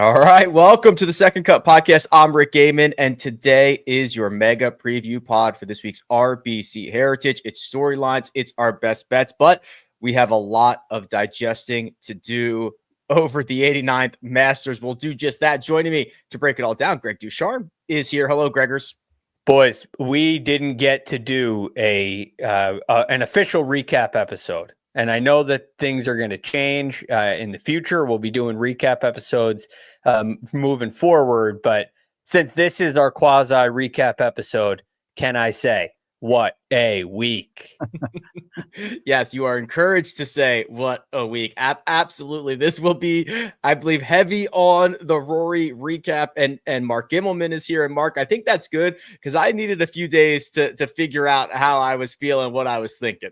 All right, welcome to the Second Cut Podcast. I'm Rick Gaiman, and today is your mega preview pod for this week's RBC Heritage. It's storylines, it's our best bets, but we have a lot of digesting to do over the 89th Masters. We'll do just that. Joining me to break it all down, Greg Ducharme is here. Hello, Gregors. Boys, we didn't get to do an official recap episode. And I know that things are going to change in the future. We'll be doing recap episodes moving forward. But since this is our quasi recap episode, can I say, what a week? Yes, you are encouraged to say what a week. Absolutely. This will be, I believe, heavy on the Rory recap. And Mark Gimmelman is here. And Mark, I think that's good because I needed a few days to figure out how I was feeling, what I was thinking.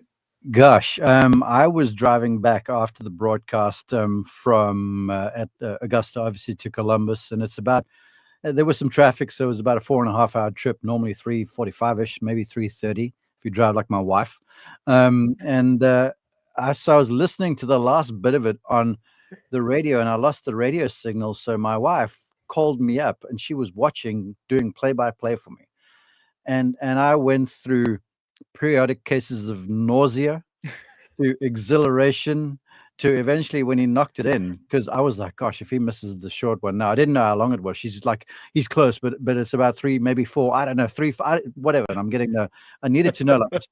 Gosh, I was driving back after the broadcast from Augusta, obviously, to Columbus, and it's about there was some traffic, so it was about a 4.5-hour trip. Normally 3:45ish, maybe 3:30 if you drive like my wife. I was listening to the last bit of it on the radio, and I lost the radio signal. So my wife called me up, and she was doing play-by-play for me, and I went through periodic cases of nausea to exhilaration to eventually when he knocked it in, because I was like, gosh, if he misses the short one. Now I didn't know how long it was. She's like, he's close, but it's about 3, maybe 4, I don't know, 3, 5, whatever. And I'm getting I needed to know, like,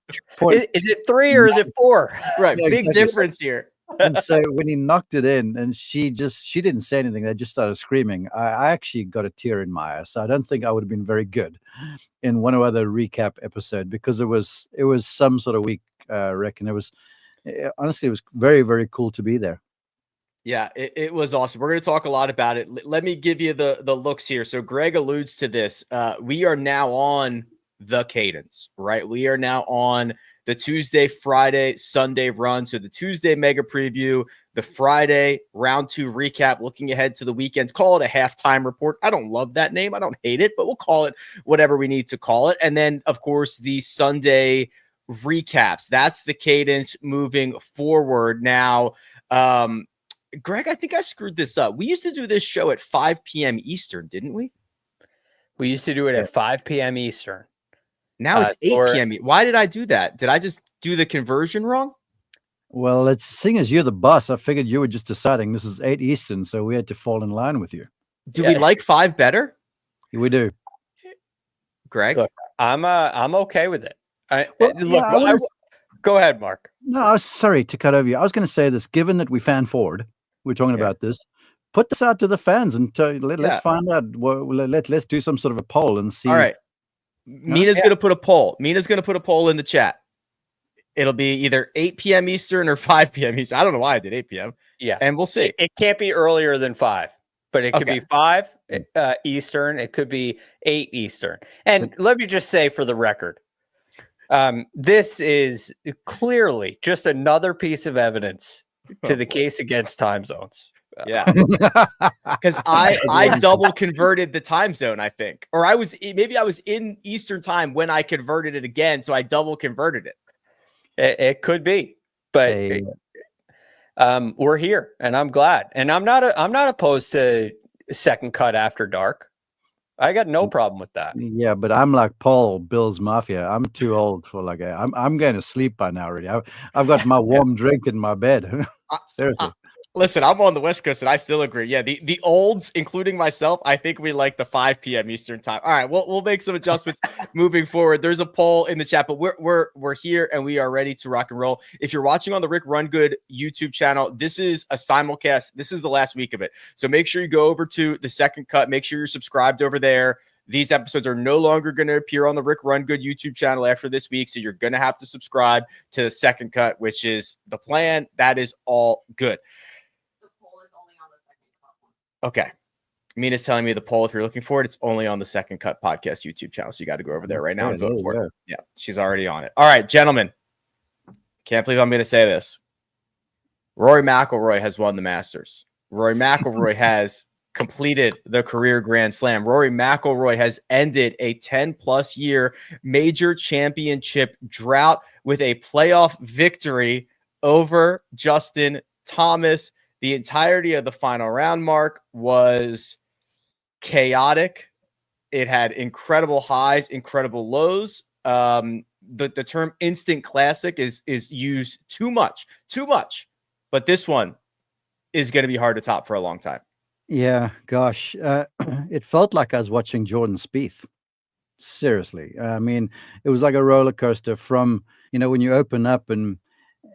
is it 3 or is it 4? Right. Yeah, big exactly. difference here. And so when he knocked it in, and she didn't say anything, they just started screaming. I actually got a tear in my eye. So I don't think I would have been very good in one or other recap episode, because it was some sort of week, I reckon. Honestly, it was very, very cool to be there. Yeah, it was awesome. We're going to talk a lot about it. Let me give you the looks here. So Greg alludes to this. We are now on the cadence, right? We are now on the Tuesday, Friday, Sunday run. So the Tuesday mega preview, the Friday round 2 recap, looking ahead to the weekend. Call it a halftime report. I don't love that name. I don't hate it, but we'll call it whatever we need to call it. And then, of course, the Sunday recaps. That's the cadence moving forward. Now, Greg, I think I screwed this up. We used to do this show at 5 p.m. Eastern, didn't we? We used to do it at 5 p.m. Eastern. Now it's 8 p.m. Why did I do that? Did I just do the conversion wrong? Well, seeing as you're the boss, I figured you were just deciding this is 8 Eastern, so we had to fall in line with you. Do we like 5 better? We do. Greg? Look, I'm okay with it. Go ahead, Mark. No, I was sorry to cut over you. I was going to say this, given that we fan forward, we're talking about this, put this out to the fans and let's find out. Let's do some sort of a poll and see. All right. Mina's going to put a poll. Mina's going to put a poll in the chat. It'll be either 8 p.m. Eastern or 5 p.m. Eastern. I don't know why I did 8 p.m. Yeah. And we'll see. It can't be earlier than 5, but it could be 5 Eastern. It could be 8 Eastern. And let me just say for the record, this is clearly just another piece of evidence to the case against time zones. Yeah, because I double converted the time zone, I think, or I was in Eastern time when I converted it again, so I double converted it. It could be, but we're here, and I'm glad, and I'm not opposed to second cut after dark. I got no problem with that. Yeah, but I'm like Paul, Bill's Mafia. I'm too old for I'm going to sleep by now already. I've got my warm drink in my bed. Seriously. Listen, I'm on the West Coast, and I still agree. Yeah, the olds, including myself, I think we like the 5 p.m. Eastern time. All right, we'll make some adjustments moving forward. There's a poll in the chat, but we're here and we are ready to rock and roll. If you're watching on the Rick Run Good YouTube channel, this is a simulcast. This is the last week of it, so make sure you go over to the Second Cut. Make sure you're subscribed over there. These episodes are no longer going to appear on the Rick Run Good YouTube channel after this week, so you're going to have to subscribe to the Second Cut, which is the plan. That is all good. Okay. Mina's telling me the poll, if you're looking for it, it's only on the Second Cut Podcast YouTube channel. So you got to go over there right now and vote for it. Yeah, she's already on it. All right, gentlemen. Can't believe I'm going to say this. Rory McIlroy has won the Masters. Rory McIlroy has completed the career Grand Slam. Rory McIlroy has ended a 10-plus year major championship drought with a playoff victory over Justin Thomas. The entirety of the final round, Mark, was chaotic. It had incredible highs, incredible lows. The term instant classic is used too much. But this one is going to be hard to top for a long time. Yeah, gosh, it felt like I was watching Jordan Spieth. Seriously, I mean, it was like a roller coaster from, when you open up and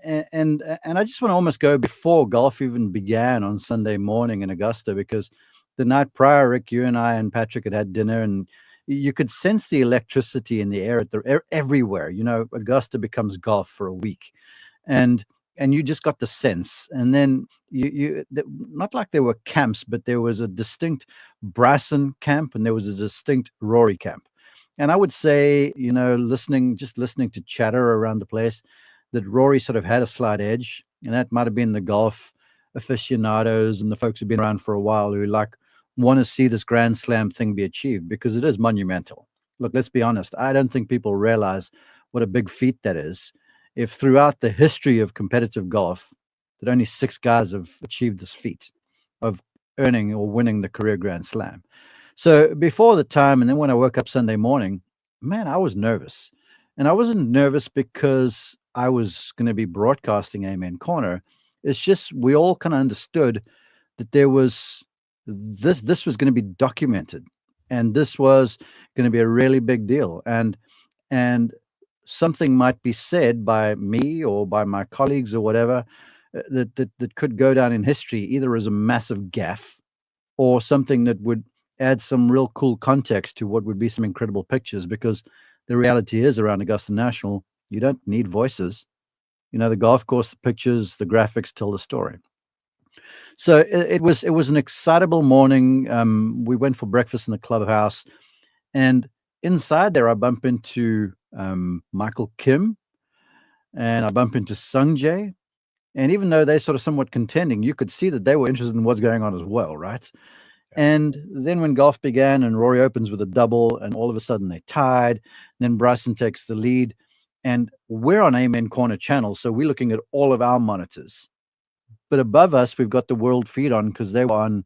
I just want to almost go before golf even began on Sunday morning in Augusta, because the night prior, Rick, you and I and Patrick had dinner, and you could sense the electricity in the air everywhere. Augusta becomes golf for a week, and you just got the sense. And then not like there were camps, but there was a distinct Bryson camp and there was a distinct Rory camp. And I would say, listening to chatter around the place, that Rory sort of had a slight edge, and that might have been the golf aficionados and the folks who've been around for a while who want to see this Grand Slam thing be achieved, because it is monumental. Look, let's be honest. I don't think people realize what a big feat that is. If throughout the history of competitive golf, that only 6 guys have achieved this feat of earning or winning the career Grand Slam. So before the time, and then when I woke up Sunday morning, man, I was nervous. And I wasn't nervous because I was going to be broadcasting Amen Corner. It's just we all kind of understood that there was this was going to be documented, and this was going to be a really big deal, and something might be said by me or by my colleagues or whatever that could go down in history, either as a massive gaffe or something that would add some real cool context to what would be some incredible pictures. Because the reality is, around Augusta National, you don't need voices. The golf course, the pictures, the graphics tell the story. So it was an excitable morning. We went for breakfast in the clubhouse, and inside there I bump into Michael Kim, and I bump into Sung Jae. And even though they're sort of somewhat contending, you could see that they were interested in what's going on as well, right? And then when golf began and Rory opens with a double, and all of a sudden they tied, and then Bryson takes the lead, and we're on Amen Corner channel, so we're looking at all of our monitors. But above us, we've got the world feed on, because they were on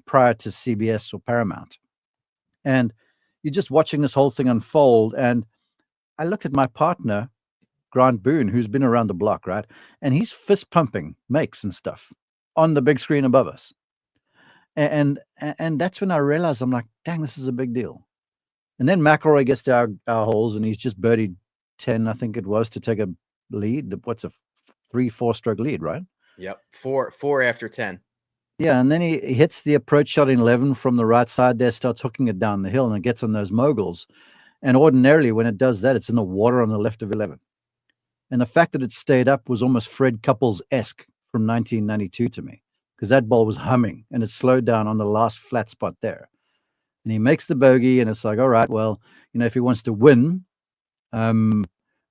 prior to CBS or Paramount. And you're just watching this whole thing unfold. And I looked at my partner, Grant Boone, who's been around the block, right? And he's fist pumping makes and stuff on the big screen above us. And that's when I realized, I'm like, dang, this is a big deal. And then McIlroy gets to our holes, and he's just birdied 10, I think it was, to take a lead. What's a 3-4 stroke lead, right? Yep. Four after 10. Yeah. And then he hits the approach shot in 11 from the right side there, starts hooking it down the hill, and it gets on those moguls. And ordinarily when it does that, it's in the water on the left of 11. And the fact that it stayed up was almost Fred Couples-esque from 1992 to me, because that ball was humming and it slowed down on the last flat spot there. And he makes the bogey, and it's like, all right, well, if he wants to win,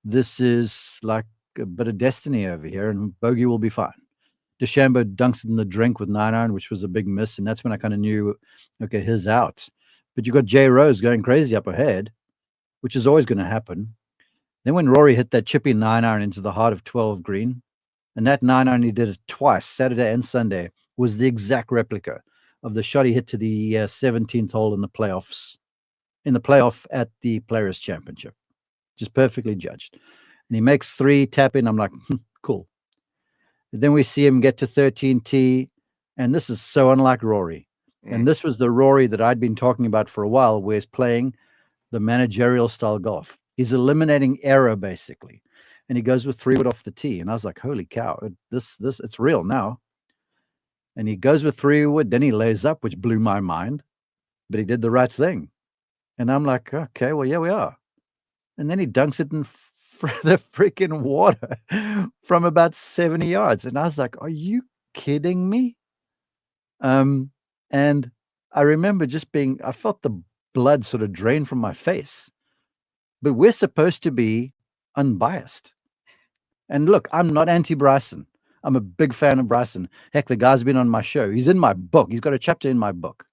this is like a bit of destiny over here, and bogey will be fine. DeChambeau dunks it in the drink with 9-iron, which was a big miss, and that's when I kind of knew, okay, his out. But you got Jay Rose going crazy up ahead, which is always going to happen. Then when Rory hit that chippy 9-iron into the heart of 12 green, and that 9-iron, he did it twice, Saturday and Sunday, was the exact replica of the shot he hit to the 17th hole in the playoff at the Players' Championship. Just perfectly judged. And he makes 3, tap in. I'm like, cool. Then we see him get to 13T, and this is so unlike Rory. And this was the Rory that I'd been talking about for a while, where he's playing the managerial style golf. He's eliminating error, basically. And he goes with 3-wood off the tee. And I was like, holy cow, this it's real now. And he goes with 3-wood, then he lays up, which blew my mind. But he did the right thing. And I'm like, okay, well, yeah, we are. And then he dunks it in the freaking water from about 70 yards. And I was like, are you kidding me? And I remember I felt the blood sort of drain from my face. But we're supposed to be unbiased. And look, I'm not anti-Bryson. I'm a big fan of Bryson. Heck, the guy's been on my show. He's in my book. He's got a chapter in my book.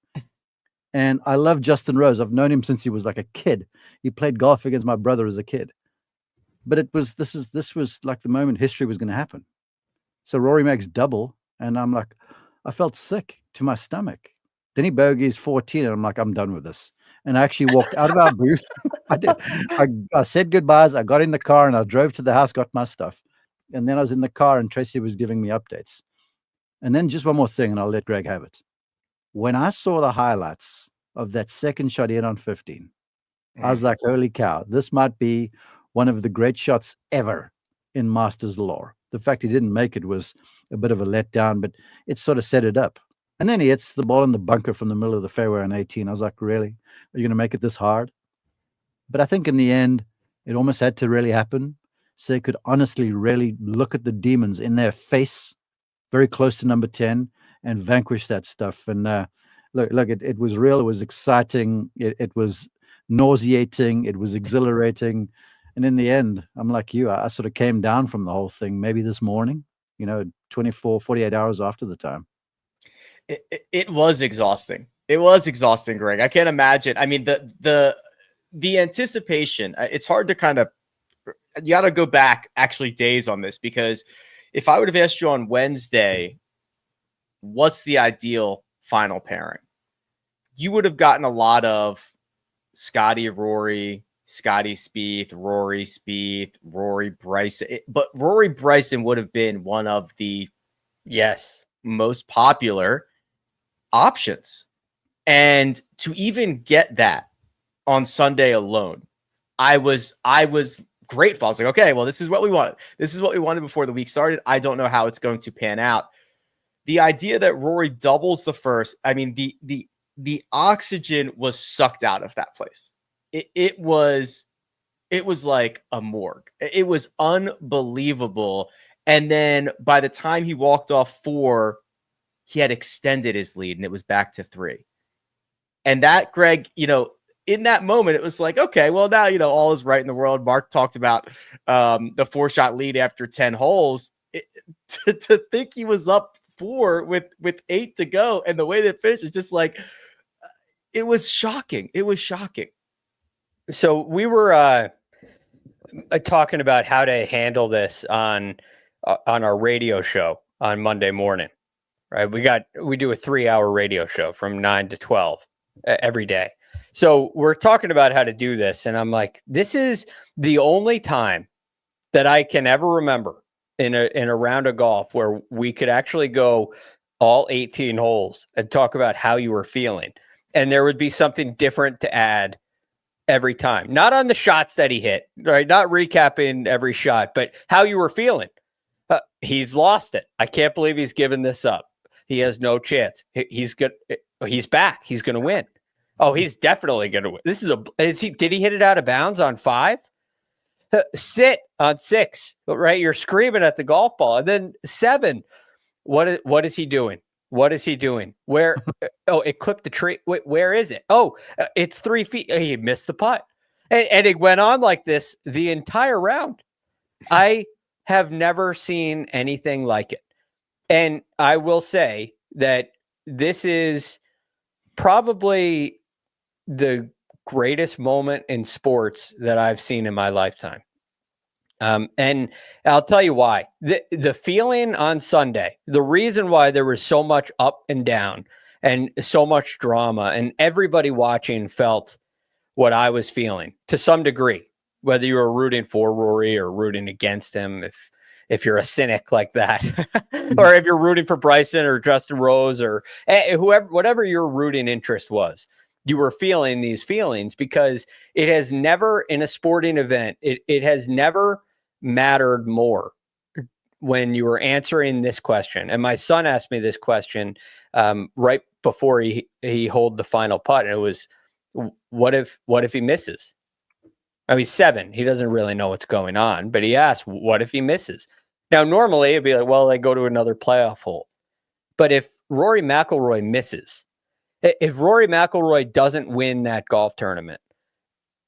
And I love Justin Rose. I've known him since he was like a kid. He played golf against my brother as a kid. But this was like the moment history was going to happen. So Rory makes double, And I'm like, I felt sick to my stomach. Then he bogeys 14, and I'm like, I'm done with this. And I actually walked out of our booth. I did. I said goodbyes. I got in the car and I drove to the house, got my stuff. And then I was in the car and Tracy was giving me updates. And then just one more thing, and I'll let Greg have it. When I saw the highlights of that second shot in on 15, I was like, holy cow, this might be one of the great shots ever in Masters lore. The fact he didn't make it was a bit of a letdown, but it sort of set it up. And then he hits the ball in the bunker from the middle of the fairway on 18. I was like, really? Are you going to make it this hard? But I think in the end, it almost had to really happen. So he could honestly really look at the demons in their face, very close to number 10, and vanquish that stuff. And look, it was real. It was exciting. It was nauseating. It was exhilarating. And in the end, I'm like you. I sort of came down from the whole thing maybe this morning, 24, 48 hours after the time. It was exhausting. It was exhausting, Greg. I can't imagine. I mean, the anticipation, it's hard to kind of, you got to go back actually days on this, because if I would have asked you on Wednesday, what's the ideal final pairing, you would have gotten a lot of Scotty, Rory, Scotty Spieth, Rory Spieth, Rory Bryson. But Rory Bryson would have been one of the most popular options. And to even get that on Sunday alone, I was grateful. I was like, okay, well, this is what we wanted. This is what we wanted before the week started. I don't know how it's going to pan out. The idea that Rory doubles the first, I mean, the oxygen was sucked out of that place. It was like a morgue. It was unbelievable. And then by the time he walked off 4, he had extended his lead and it was back to 3. And that, Greg, in that moment, it was like, okay, well, now, all is right in the world. Mark talked about the 4-shot lead after 10 holes. To think he was up 4 with 8 to go, and the way that finished is just like, it was shocking. It was shocking. So we were talking about how to handle this on our radio show on Monday morning, right? We do a 3-hour radio show from 9 to 12 every day. So we're talking about how to do this. And I'm like, this is the only time that I can ever remember in a round of golf where we could actually go all 18 holes and talk about how you were feeling. And there would be something different to add every time. Not on the shots that he hit, right? Not recapping every shot, but how you were feeling. He's lost it. I can't believe he's given this up. He has no chance. He's good. He's back. He's going to win. Oh, he's definitely going to win. Did he hit it out of bounds on 5? Sit on 6, right? You're screaming at the golf ball. And then 7, what is he doing? What is he doing? Where? Oh, it clipped the tree. Wait, where is it? Oh, it's 3 feet. He missed the putt. And it went on like this the entire round. I have never seen anything like it. And I will say that this is probably the greatest moment in sports that I've seen in my lifetime. And I'll tell you why. The feeling on Sunday, the reason why there was so much up and down and so much drama, and everybody watching felt what I was feeling to some degree, whether you were rooting for Rory or rooting against him, if you're a cynic like that, or if you're rooting for Bryson or Justin Rose or whoever, whatever your rooting interest was, you were feeling these feelings because it has never, in a sporting event, it has never mattered more when you were answering this question. And my son asked me this question right before he holed the final putt, and it was, what if he misses? I mean, 7, he doesn't really know what's going on, but he asked, what if he misses? Now, normally it'd be like, well, they go to another playoff hole. But if Rory McIlroy misses, if Rory McIlroy doesn't win that golf tournament,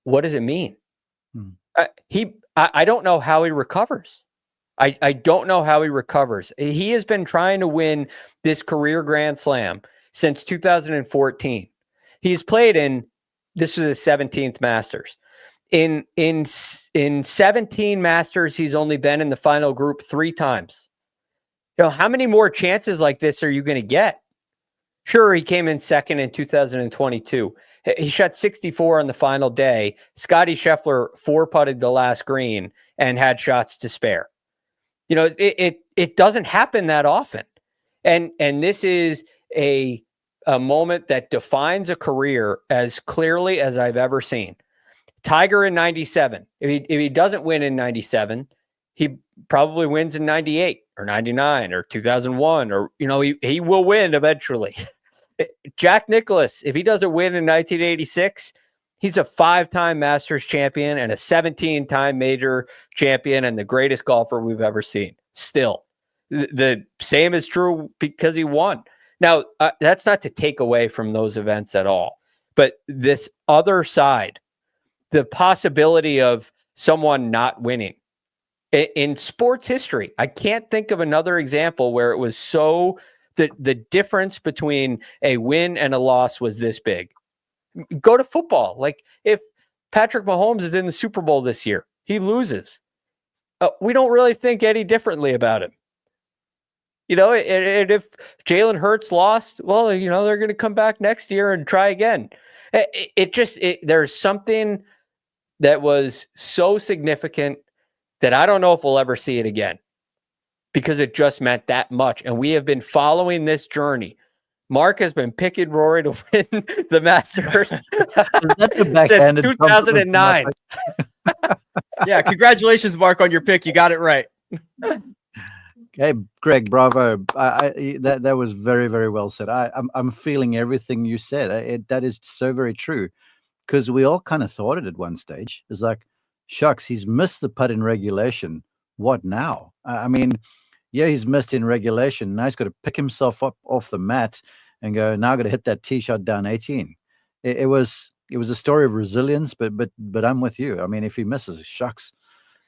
what does it mean? I don't know how he recovers. I don't know how he recovers. He has been trying to win this career Grand Slam since 2014. He's played this was his 17th Masters. In 17 Masters, he's only been in the final group 3 times. How many more chances like this are you going to get? Sure, he came in second in 2022. He shot 64 on the final day. Scotty Scheffler 4-putted the last green and had shots to spare. It doesn't happen that often. And this is a moment that defines a career as clearly as I've ever seen. Tiger in 97. If he doesn't win in 97, he probably wins in 98 or 99 or 2001, or, he will win eventually. Jack Nicklaus, if he doesn't win in 1986, he's a 5-time Masters champion and a 17-time major champion and the greatest golfer we've ever seen. Still, the same is true because he won. Now, that's not to take away from those events at all, but this other side, the possibility of someone not winning in sports history, I can't think of another example where it was so the difference between a win and a loss was this big. Go to football. Like, if Patrick Mahomes is in the Super Bowl this year, he loses. We don't really think any differently about him. And if Jalen Hurts lost, well, they're going to come back next year and try again. There's something that was so significant that I don't know if we'll ever see it again, because it just meant that much. And we have been following this journey. Mark has been picking Rory to win the Masters since 2009. Yeah, congratulations, Mark, on your pick. You got it right. Hey, Greg, bravo. That was very, very well said. I'm feeling everything you said. That is so very true, because we all kind of thought it at one stage. It's like, shucks, he's missed the putt in regulation. What now? Yeah, he's missed in regulation. Now he's got to pick himself up off the mat and go, now I've got to hit that tee shot down 18. It was a story of resilience, but I'm with you. If he misses, shucks,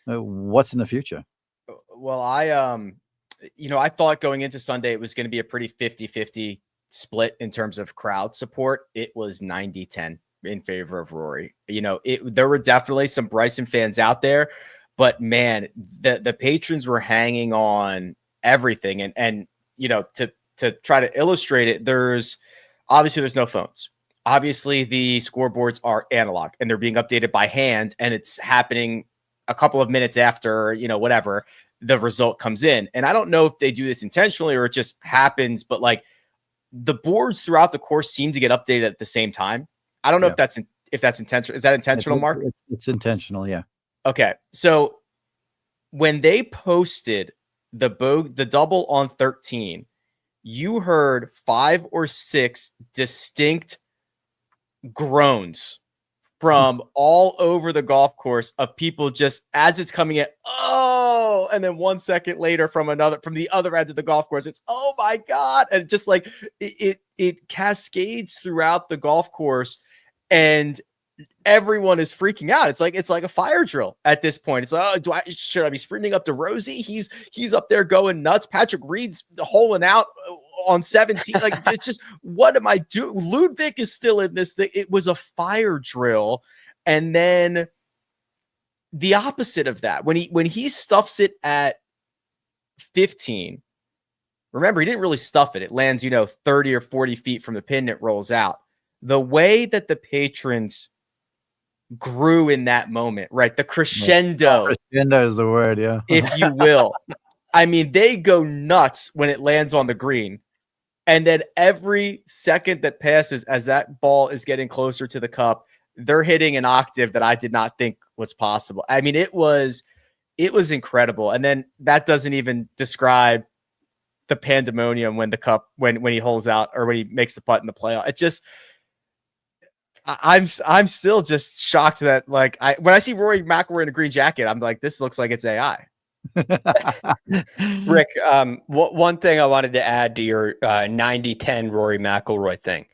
what's in the future? Well, I thought going into Sunday it was going to be a pretty 50-50 split in terms of crowd support. It was 90-10 in favor of Rory. There were definitely some Bryson fans out there, but man, the patrons were hanging on everything. And to try to illustrate it, there's no phones. Obviously, the scoreboards are analog and they're being updated by hand, and it's happening a couple of minutes after, whatever the result comes in. And I don't know if they do this intentionally or it just happens, but like, the boards throughout the course seem to get updated at the same time. I don't know if that's intentional. Is that intentional, Mark? It's intentional. Yeah. Okay. So when they posted the double on 13, you heard 5 or 6 distinct groans from all over the golf course of people just as it's coming in, oh, and then 1 second later from the other end of the golf course, it's, oh my God. And just like it cascades throughout the golf course, and everyone is freaking out. It's like a fire drill at this point. It's like, oh, should I be sprinting up to Rosie? He's up there going nuts. Patrick Reed's holing out on 17. Like, it's just, what am I doing? Ludwig is still in this thing. It was a fire drill. And then the opposite of that, when he stuffs it at 15, remember, he didn't really stuff it. It lands, 30 or 40 feet from the pin. It rolls out. The way that the patrons grew in that moment, right? The crescendo. Crescendo is the word, yeah. If you will. They go nuts when it lands on the green. And then every second that passes as that ball is getting closer to the cup, they're hitting an octave that I did not think was possible. It was incredible. And then that doesn't even describe the pandemonium when when he holds out or when he makes the putt in the playoff. It just, I'm still just shocked that when I see Rory McIlroy in a green jacket, I'm like, this looks like it's AI. Rick, one thing I wanted to add to your 90-10 Rory McIlroy thing.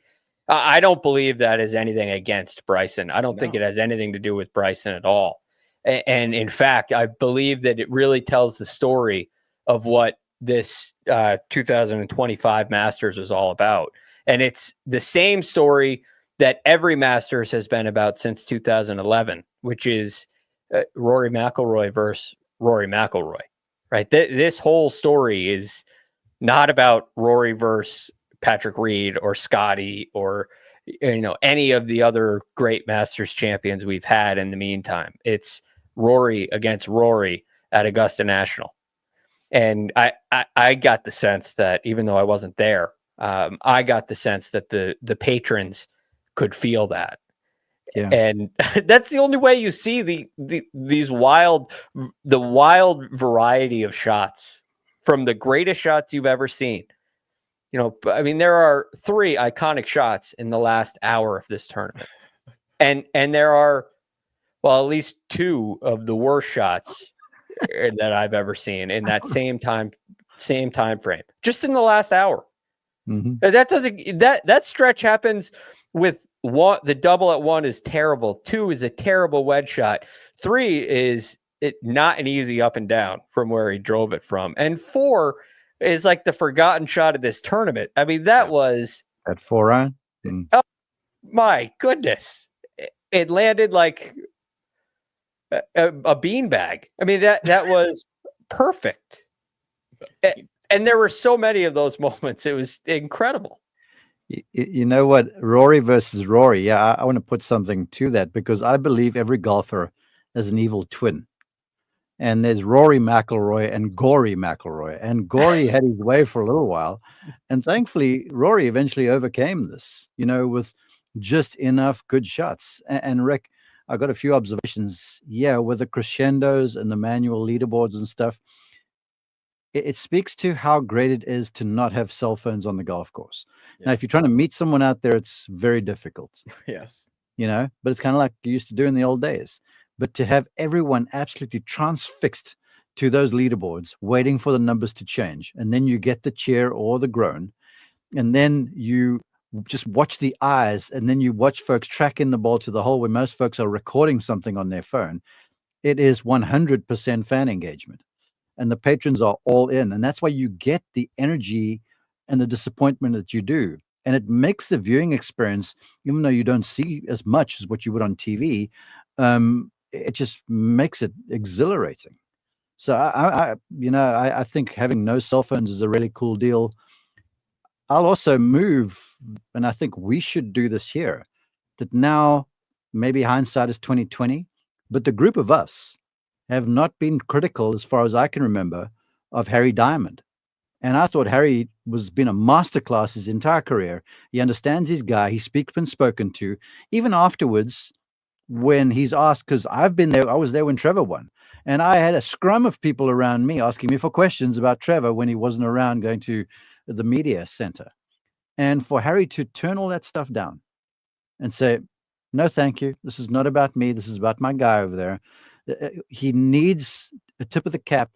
I don't believe that is anything against Bryson. I don't think it has anything to do with Bryson at all. And in fact, I believe that it really tells the story of what this 2025 Masters was all about. And it's the same story that every Masters has been about since 2011, which is Rory McIlroy versus Rory McIlroy, right? This whole story is not about Rory versus Patrick Reed or Scotty or any of the other great Masters champions we've had in the meantime. It's Rory against Rory at Augusta National. And I got the sense that, even though I wasn't there, I got the sense that the patrons could feel that. Yeah. And that's the only way you see the wild variety of shots, from the greatest shots you've ever seen. I mean, there are 3 iconic shots in the last hour of this tournament. And there are, well, at least 2 of the worst shots that I've ever seen in that same time frame, just in the last hour. Mm-hmm. That stretch happens with 1. The double at 1 is terrible. 2 is a terrible wedge shot. 3 is not an easy up and down from where he drove it from. And 4 is like the forgotten shot of this tournament. I mean, that was at 4-iron. Oh my goodness! It landed like a beanbag. I mean, that was perfect. And there were so many of those moments. It was incredible. You know what? Rory versus Rory. Yeah, I want to put something to that, because I believe every golfer is an evil twin. And there's Rory McIlroy and Gory McIlroy. And Gory had his way for a little while. And thankfully, Rory eventually overcame this, with just enough good shots. And Rick, I got a few observations. Yeah, with the crescendos and the manual leaderboards and stuff, it speaks to how great it is to not have cell phones on the golf course. Yeah. Now, if you're trying to meet someone out there, it's very difficult. Yes. But it's kind of like you used to do in the old days. But to have everyone absolutely transfixed to those leaderboards, waiting for the numbers to change, and then you get the cheer or the groan, and then you just watch the eyes, and then you watch folks tracking the ball to the hole where most folks are recording something on their phone. It is 100% fan engagement. And the patrons are all in. And that's why you get the energy and the disappointment that you do. And it makes the viewing experience, even though you don't see as much as what you would on TV, it just makes it exhilarating. So I think having no cell phones is a really cool deal. I'll also move, and I think we should do this here, that now maybe hindsight is 2020, but the group of us have not been critical, as far as I can remember, of Harry Diamond. And I thought Harry was been a masterclass his entire career. He understands his guy. He speaks been spoken to. Even afterwards, when he's asked, because I've been there, I was there when Trevor won. And I had a scrum of people around me asking me for questions about Trevor when he wasn't around, going to the media center. And for Harry to turn all that stuff down and say, no, thank you. This is not about me. This is about my guy over there. He needs a tip of the cap.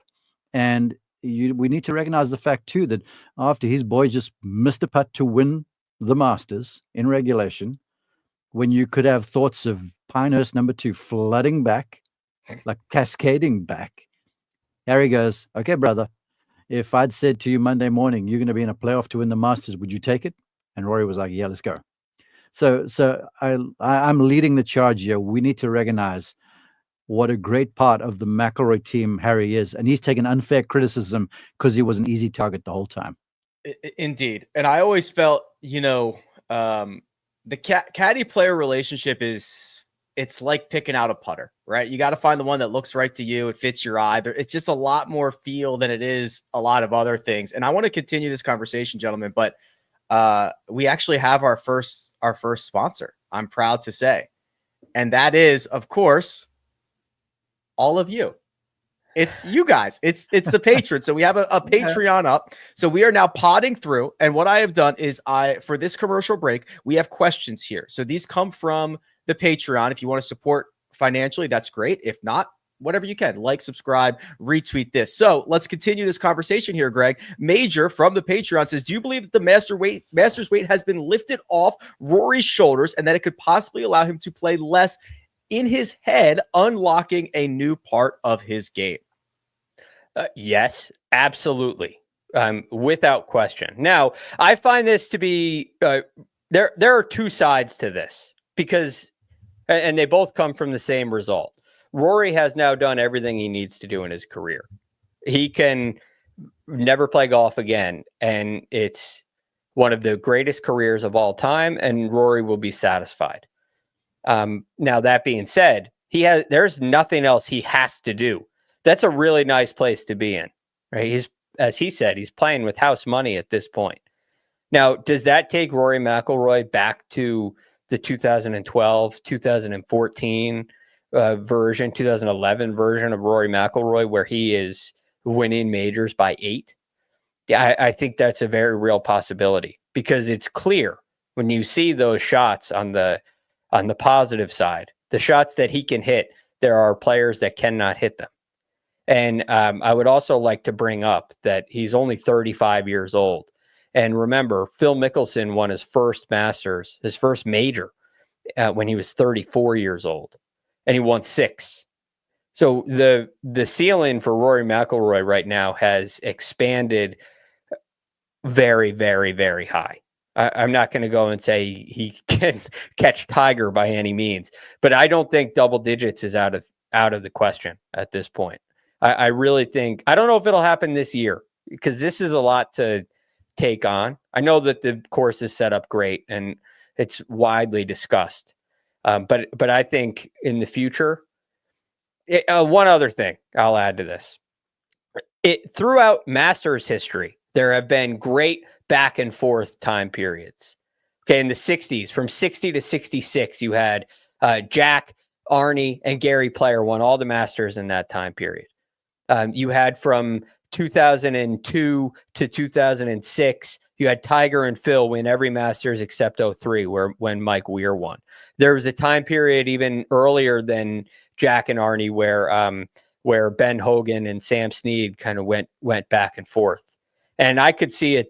And we need to recognize the fact, too, that after his boy just missed a putt to win the Masters in regulation, when you could have thoughts of Pinehurst number 2 flooding back, like cascading back, Harry goes, okay, brother, if I'd said to you Monday morning, you're going to be in a playoff to win the Masters, would you take it? And Rory was like, yeah, let's go. So I'm leading the charge here. We need to recognize what a great part of the McIlroy team Harry is. And he's taken unfair criticism because he was an easy target the whole time. Indeed. And I always felt, the caddy player relationship it's like picking out a putter, right? You got to find the one that looks right to you. It fits your eye. It's just a lot more feel than it is a lot of other things. And I want to continue this conversation, gentlemen, but we actually have our first sponsor, I'm proud to say. And that is, of course, all of you. It's you guys. It's the patrons. So we have a Patreon up. So we are now podding through. And what I have done is for this commercial break, we have questions here. So these come from the Patreon. If you want to support financially, that's great. If not, whatever you can, like, subscribe, retweet this. So let's continue this conversation here, Greg. Major from the Patreon says, do you believe that the Masters weight has been lifted off Rory's shoulders and that it could possibly allow him to play less in his head, unlocking a new part of his game? Yes, absolutely. Without question. Now, I find this to be, there are 2 sides to this, because, and they both come from the same result. Rory has now done everything he needs to do in his career. He can never play golf again, and it's one of the greatest careers of all time, and Rory will be satisfied. Now, that being said, there's nothing else he has to do. That's a really nice place to be in, right? As he said, he's playing with house money at this point. Now, does that take Rory McIlroy back to the 2012, 2014 version, 2011 version of Rory McIlroy, where he is winning majors by 8? Yeah, I think that's a very real possibility, because it's clear when you see those shots on the positive side, the shots that he can hit, there are players that cannot hit them. And I would also like to bring up that he's only 35 years old. And remember, Phil Mickelson won his first Masters, his first major, when he was 34 years old, and he won 6. So the ceiling for Rory McIlroy right now has expanded very, very, very high. I'm not going to go and say he can catch Tiger by any means, but I don't think double digits is out of the question at this point. I really think, I don't know if it'll happen this year, because this is a lot to take on. I know that the course is set up great and it's widely discussed. But I think in the future, one other thing I'll add to this. Throughout Masters history, there have been great back and forth time periods. Okay, in the 60s, from 60 to 66, you had Jack, Arnie, and Gary Player won all the Masters in that time period. You had from 2002 to 2006, you had Tiger and Phil win every Masters except 03, when Mike Weir won. There was a time period even earlier than Jack and Arnie where Ben Hogan and Sam Snead kind of went back and forth. And I could see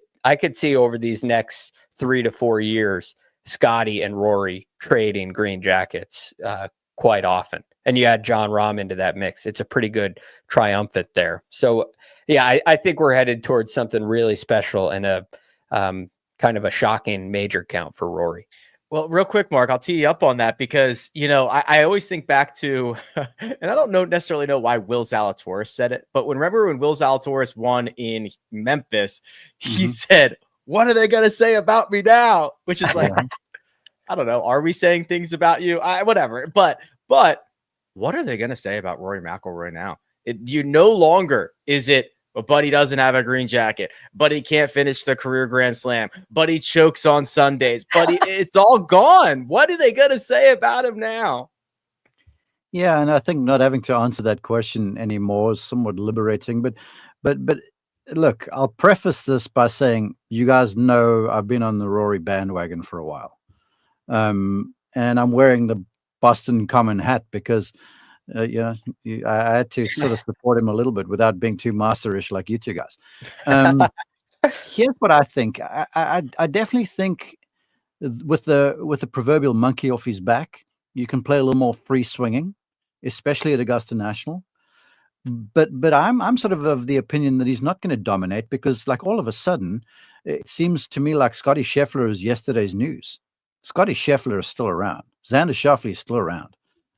over these next 3 to 4 years, Scotty and Rory trading green jackets quite often. And you add John Rahm into that mix. It's a pretty good triumvirate there. So, yeah, I think we're headed towards something really special and a kind of a shocking major count for Rory. Well, real quick, Mark, I'll tee you up on that because, I always think back to, and I don't necessarily know why Will Zalatoris said it, but remember when Will Zalatoris won in Memphis, he said, "What are they going to say about me now?" Which is like, I don't know. Are we saying things about you? Whatever. But what are they going to say about Rory McIlroy now? You no longer is it, but he doesn't have a green jacket, but he can't finish the career Grand Slam, but he chokes on Sundays, but it's all gone. What are they going to say about him now? Yeah, and I think not having to answer that question anymore is somewhat liberating. But look, I'll preface this by saying, you guys know I've been on the Rory bandwagon for a while, and I'm wearing the Boston Common hat because I had to sort of support him a little bit without being too masterish like you two guys. Here's what I think. I definitely think with the proverbial monkey off his back, you can play a little more free swinging, especially at Augusta National. But I'm sort of the opinion that he's not going to dominate, because like all of a sudden, it seems to me like Scotty Scheffler is yesterday's news. Scotty Scheffler is still around. Xander Schauffele is still around.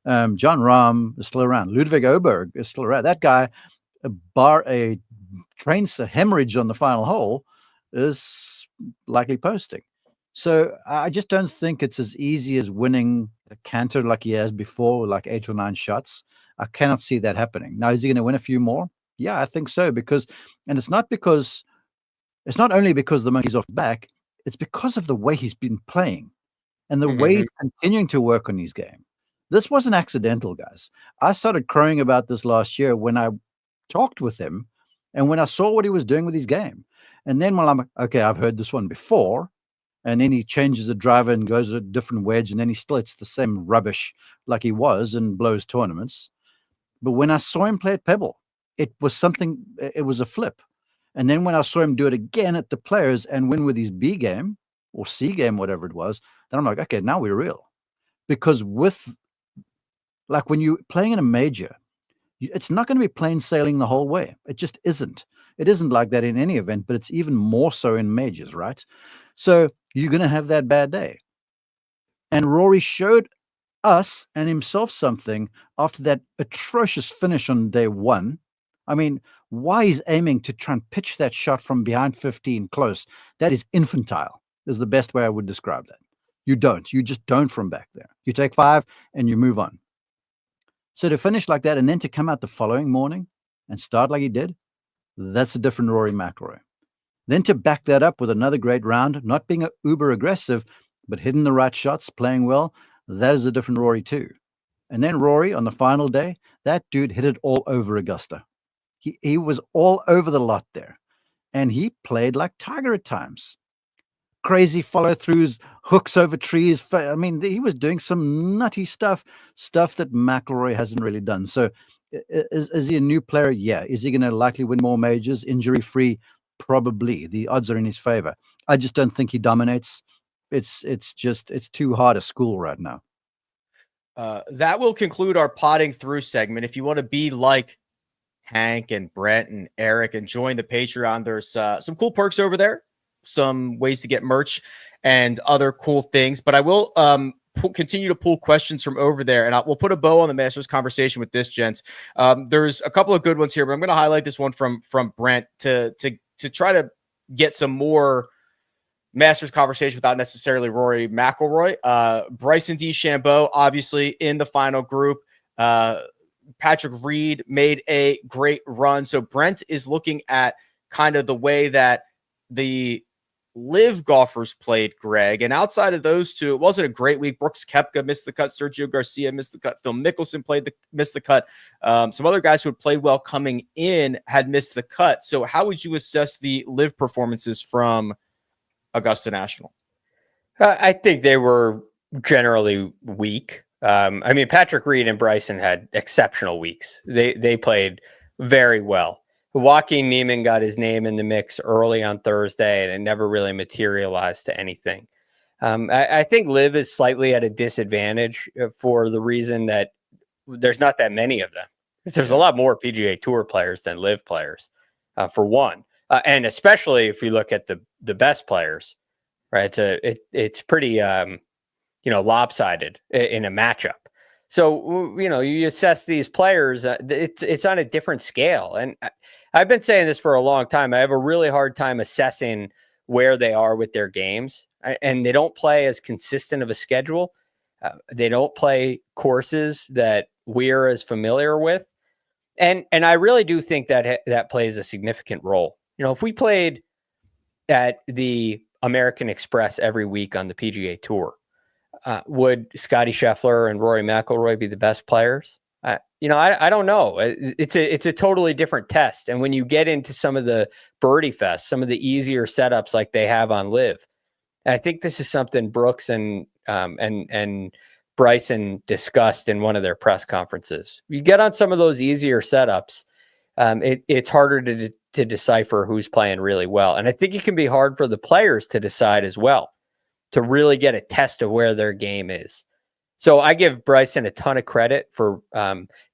John Rahm is still around. Ludwig Oberg is still around. That guy, bar a hemorrhage on the final hole, is likely posting. So I just don't think it's as easy as winning a canter like he has before, like 8 or 9 shots. I cannot see that happening. Now, is he going to win a few more? Yeah, I think so. And it's not only because the monkey's off back, it's because of the way he's been playing and the way he's continuing to work on his game. This wasn't accidental, guys. I started crowing about this last year when I talked with him and when I saw what he was doing with his game. And then when I'm like, okay, I've heard this one before. And then he changes the driver and goes a different wedge, and then he still hits the same rubbish like he was and blows tournaments. But when I saw him play at Pebble, it was a flip. And then when I saw him do it again at the Players and win with his B game or C game, whatever it was, then I'm like, okay, now we're real. Because like when you're playing in a major, it's not going to be plain sailing the whole way. It just isn't. It isn't like that in any event, but it's even more so in majors, right? So you're going to have that bad day. And Rory showed us and himself something after that atrocious finish on day one. I mean, why he's aiming to try and pitch that shot from behind 15 close, that is infantile, is the best way I would describe that. You just don't from back there. You take 5 and you move on. So to finish like that and then to come out the following morning and start like he did, that's a different Rory McIlroy. Then to back that up with another great round, not being uber aggressive, but hitting the right shots, playing well, that is a different Rory too. And then Rory on the final day, that dude hit it all over Augusta. He was all over the lot there. And he played like Tiger at times. Crazy follow-throughs, hooks over trees. I mean, he was doing some nutty stuff that McIlroy hasn't really done. So is he a new player? Yeah. Is he going to likely win more majors, injury-free? Probably. The odds are in his favor. I just don't think he dominates. It's too hard a school right now. That will conclude our potting through segment. If you want to be like Hank and Brent and Eric and join the Patreon, there's some cool perks over there, some ways to get merch and other cool things. But I will continue to pull questions from over there, and we'll put a bow on the Masters conversation with this, gents. There's a couple of good ones here, but I'm going to highlight this one from Brent to try to get some more Masters conversation without necessarily Rory McIlroy. Bryson DeChambeau, obviously in the final group. Patrick Reed made a great run. So Brent is looking at kind of the way that the live golfers played, Greg. And outside of those two, it wasn't a great week. Brooks Koepka missed the cut. Sergio Garcia missed the cut. Phil Mickelson missed the cut. Some other guys who had played well coming in had missed the cut. So how would you assess the live performances from Augusta National? I think they were generally weak. I mean, Patrick Reed and Bryson had exceptional weeks. They played very well. Joaquin Niemann got his name in the mix early on Thursday, and it never really materialized to anything. I think live is slightly at a disadvantage for the reason that there's not that many of them. There's a lot more PGA Tour players than live players, for one. And especially if you look at the best players, right? It's pretty lopsided in a matchup. So you assess these players. It's on a different scale, and I've been saying this for a long time. I have a really hard time assessing where they are with their games, and they don't play as consistent of a schedule. They don't play courses that we're as familiar with, and I really do think that plays a significant role. If we played at the American Express every week on the PGA Tour, would Scotty Scheffler and Rory McIlroy be the best players? I don't know. It's a totally different test. And when you get into some of the birdie fests, some of the easier setups like they have on live, I think this is something Brooks and Bryson discussed in one of their press conferences. You get on some of those easier setups, it's harder to decipher who's playing really well. And I think it can be hard for the players to decide as well, to really get a test of where their game is. So I give Bryson a ton of credit for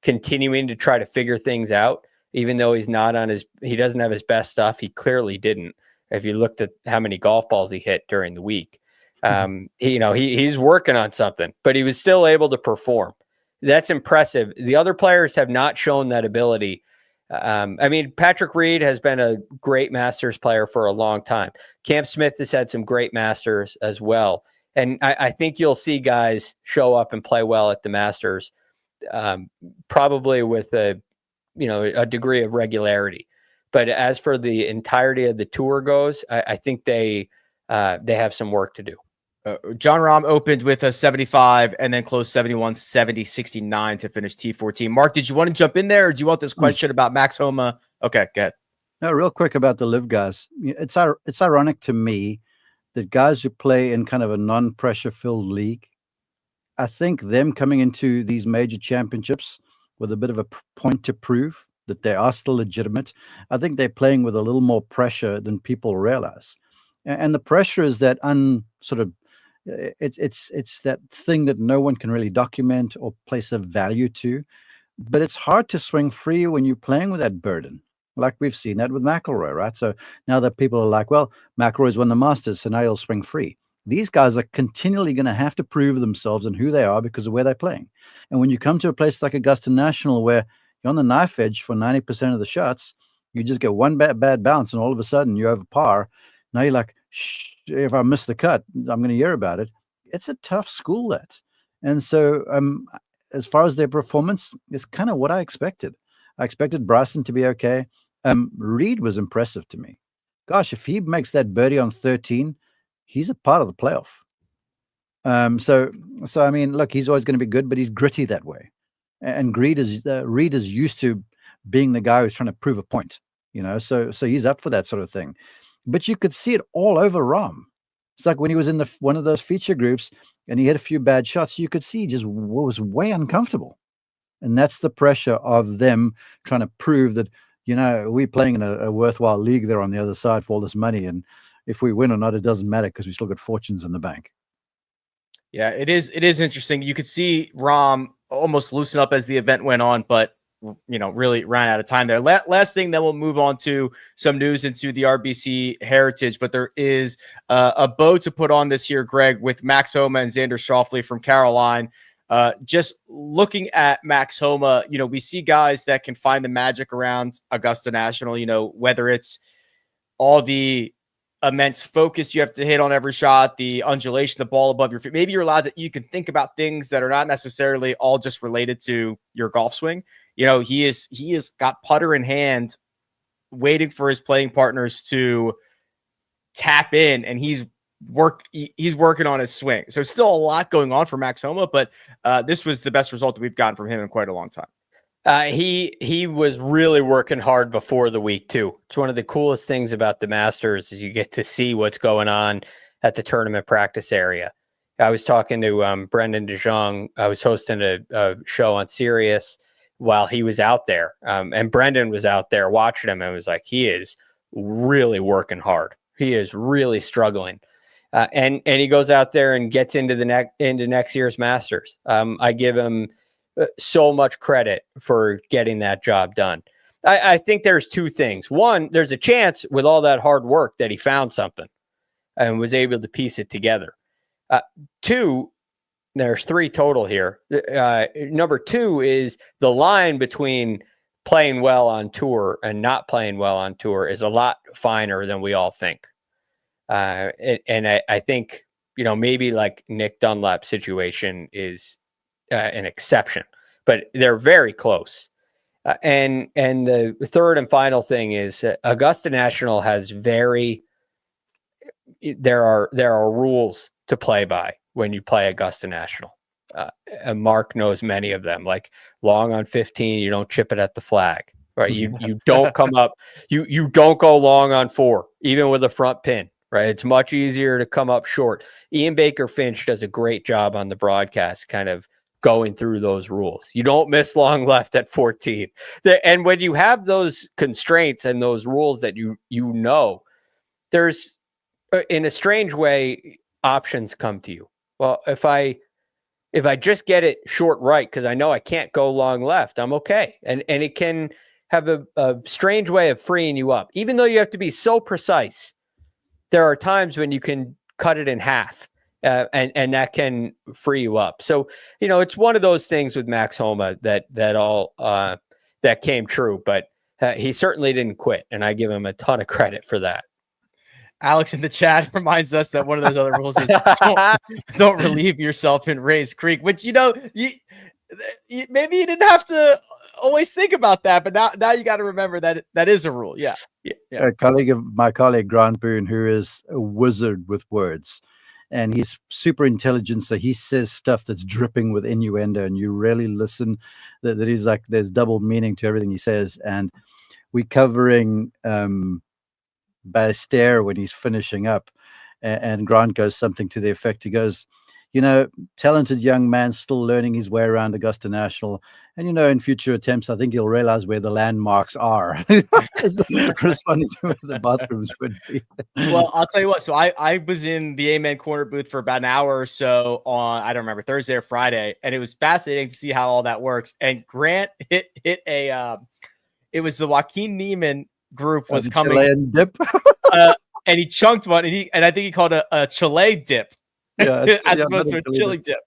continuing to try to figure things out, even though he doesn't have his best stuff. He clearly didn't. If you looked at how many golf balls he hit during the week, he's working on something, but he was still able to perform. That's impressive. The other players have not shown that ability. Patrick Reed has been a great Masters player for a long time. Cam Smith has had some great Masters as well. And I think you'll see guys show up and play well at the Masters, probably with a degree of regularity. But as for the entirety of the tour goes, I think they have some work to do. John Rahm opened with a 75 and then closed 71, 70, 69 to finish T14. Mark, did you want to jump in there, or do you want this question about Max Homa? Okay, go ahead. No, real quick about the live guys. It's ironic to me that guys who play in kind of a non-pressure filled league, I think them coming into these major championships with a bit of a point to prove that they are still legitimate, I think they're playing with a little more pressure than people realize. And the pressure is that it's that thing that no one can really document or place a value to, but it's hard to swing free when you're playing with that burden. Like we've seen that with McIlroy, right? So now that people are like, well, McIlroy's won the Masters, so now he'll swing free. These guys are continually going to have to prove themselves and who they are because of where they're playing. And when you come to a place like Augusta National, where you're on the knife edge for 90% of the shots, You just get one bad bounce, and all of a sudden you're over par. Now you're like, shh, if I miss the cut, I'm going to hear about it. It's a tough school, that. And so, as far as their performance, it's kind of what I expected. I expected Bryson to be okay. Reed was impressive to me. Gosh, if he makes that birdie on 13, he's a part of the playoff. So I mean, look, he's always going to be good, but he's gritty that way. And Reed is used to being the guy who's trying to prove a point, So he's up for that sort of thing. But you could see it all over Rahm. It's like when he was in one of those feature groups and he had a few bad shots, you could see he just was way uncomfortable. And that's the pressure of them trying to prove that, we're playing in a worthwhile league there on the other side for all this money. And if we win or not, it doesn't matter because we still got fortunes in the bank. Yeah, it is interesting. You could see Rahm almost loosen up as the event went on, but really ran out of time there. Last thing, then we'll move on to some news into the RBC Heritage. But there is a bow to put on this year, Greg, with Max Homa and Xander Schauffele from Caroline. Just looking at Max Homa, we see guys that can find the magic around Augusta National, whether it's all the immense focus you have to hit on every shot, the undulation, the ball above your feet. Maybe you're allowed you can think about things that are not necessarily all just related to your golf swing. He is got putter in hand, waiting for his playing partners to tap in, and he's working on his swing. So still a lot going on for Max Homa, but this was the best result that we've gotten from him in quite a long time. He was really working hard before the week too. It's one of the coolest things about the Masters is you get to see what's going on at the tournament practice area. I was talking to Brendan DeJong. I was hosting a show on Sirius while he was out there, and Brendan was out there watching him and was like, he is really working hard. He is really struggling. And he goes out there and gets into next year's Masters. I give him so much credit for getting that job done. I think there's two things. One, there's a chance with all that hard work that he found something and was able to piece it together. Two, there's three total here. Number two is the line between playing well on tour and not playing well on tour is a lot finer than we all think. And I think, maybe like Nick Dunlap's situation is an exception, but they're very close. And the third and final thing is Augusta National has there are rules to play by when you play Augusta National. And Mark knows many of them, like long on 15, you don't chip it at the flag, right? You don't come up, you don't go long on 4, even with a front pin. Right. It's much easier to come up short. Ian Baker Finch does a great job on the broadcast, kind of going through those rules. You don't miss long left at 14. And when you have those constraints and those rules that there's, in a strange way, options come to you. Well, if I just get it short right, because I know I can't go long left, I'm okay. And it can have a strange way of freeing you up. Even though you have to be so precise, there are times when you can cut it in half, and that can free you up. So, it's one of those things with Max Homa that came true, but he certainly didn't quit, and I give him a ton of credit for that. Alex in the chat reminds us that one of those other rules is don't relieve yourself in Rae's Creek, which, maybe you didn't have to always think about that, but now you got to remember that is a rule. Yeah. My colleague Grant Boone, who is a wizard with words, and he's super intelligent, so he says stuff that's dripping with innuendo, and you really listen. That he's like, there's double meaning to everything he says. And we're covering Bastaire when he's finishing up, and Grant goes something to the effect. He goes, talented young man still learning his way around Augusta National. And, in future attempts, I think he'll realize where the landmarks are. Responding to where the bathrooms would be. Well, I'll tell you what. So I was in the Amen Corner booth for about an hour or so on, I don't remember, Thursday or Friday. And it was fascinating to see how all that works. And Grant hit it was the Joaquin Neiman group was coming. Chilean dip. And he chunked one, and I think he called a Chile dip. Yeah, as opposed to a chili dip.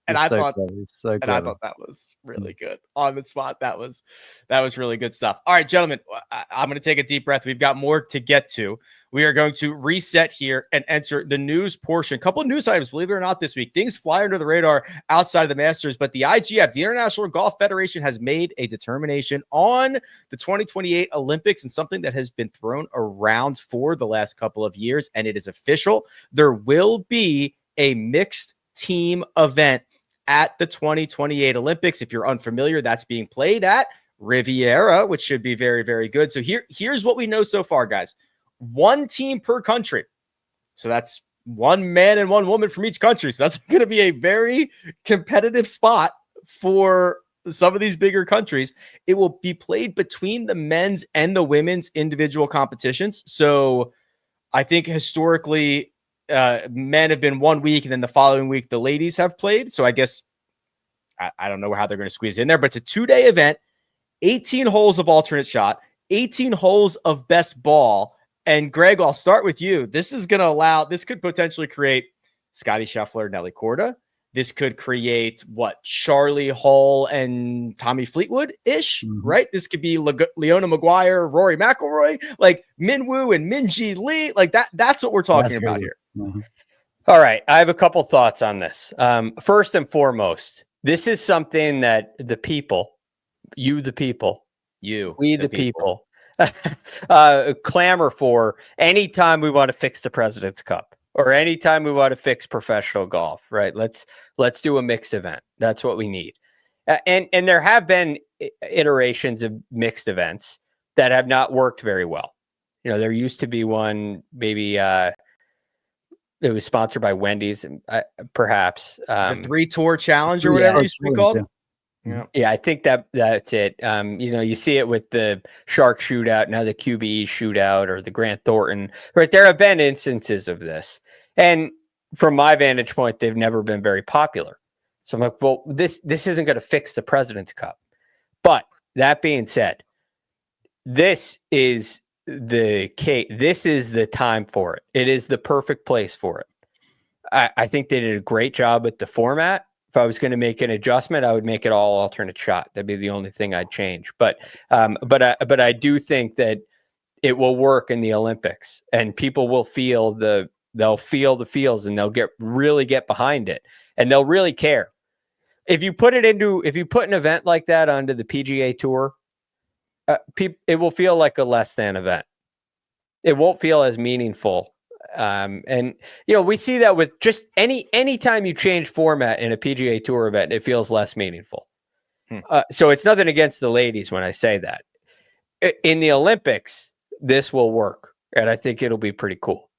And He's I so thought, clever. He's so and I clever. thought that was really good on the spot. That was really good stuff. All right, gentlemen, I'm going to take a deep breath. We've got more to get to. We are going to reset here and enter the news portion. A couple of news items, believe it or not, this week. Things fly under the radar outside of the Masters, but the IGF, the International Golf Federation, has made a determination on the 2028 Olympics, and something that has been thrown around for the last couple of years, and it is official. There will be a mixed team event at the 2028 Olympics. If you're unfamiliar, that's being played at Riviera, which should be very, very good. So here's what we know so far, guys. One team per country. So that's one man and one woman from each country. So that's going to be a very competitive spot for some of these bigger countries. It will be played between the men's and the women's individual competitions. So I think historically, men have been 1 week, and then the following week the ladies have played. So I guess I don't know how they're going to squeeze in there, but it's a 2-day event, 18 holes of alternate shot, 18 holes of best ball. And Greg, I'll start with you. This could potentially create Scotty Scheffler, Nelly Korda. This could create Charlie Hull and Tommy Fleetwood ish, right? This could be Leona Maguire, Rory McIlroy, like Minwoo and Minjee Lee. Like that's what we're talking about here. All right. I have a couple thoughts on this. First and foremost, this is something that the people, we the people, clamor for anytime we want to fix the President's Cup or anytime we want to fix professional golf, right? Let's do a mixed event. That's what we need. And there have been iterations of mixed events that have not worked very well. You know, there used to be one, maybe it was sponsored by Wendy's, perhaps. The 3-tour challenge or whatever it used to be called. Yeah, I think that's it. You know, you see it with the Shark Shootout, now the QBE Shootout or the Grant Thornton. Right, there have been instances of this. And from my vantage point, they've never been very popular. So I'm like, well, this isn't going to fix the President's Cup. But that being said, this is the case. This is the time for it. It is the perfect place for it. I think they did a great job with the format. If I was going to make an adjustment, I would make it all alternate shot. That'd be the only thing I'd change. But I do think that it will work in the Olympics, and people will feel the feels, and they'll really get behind it, and they'll really care. If you put an event like that onto the PGA Tour, it will feel like a less than event. It won't feel as meaningful. And you know, we see that with just anytime you change format in a PGA Tour event, it feels less meaningful. So it's nothing against the ladies when I say that. In the Olympics, this will work, and I think it'll be pretty cool.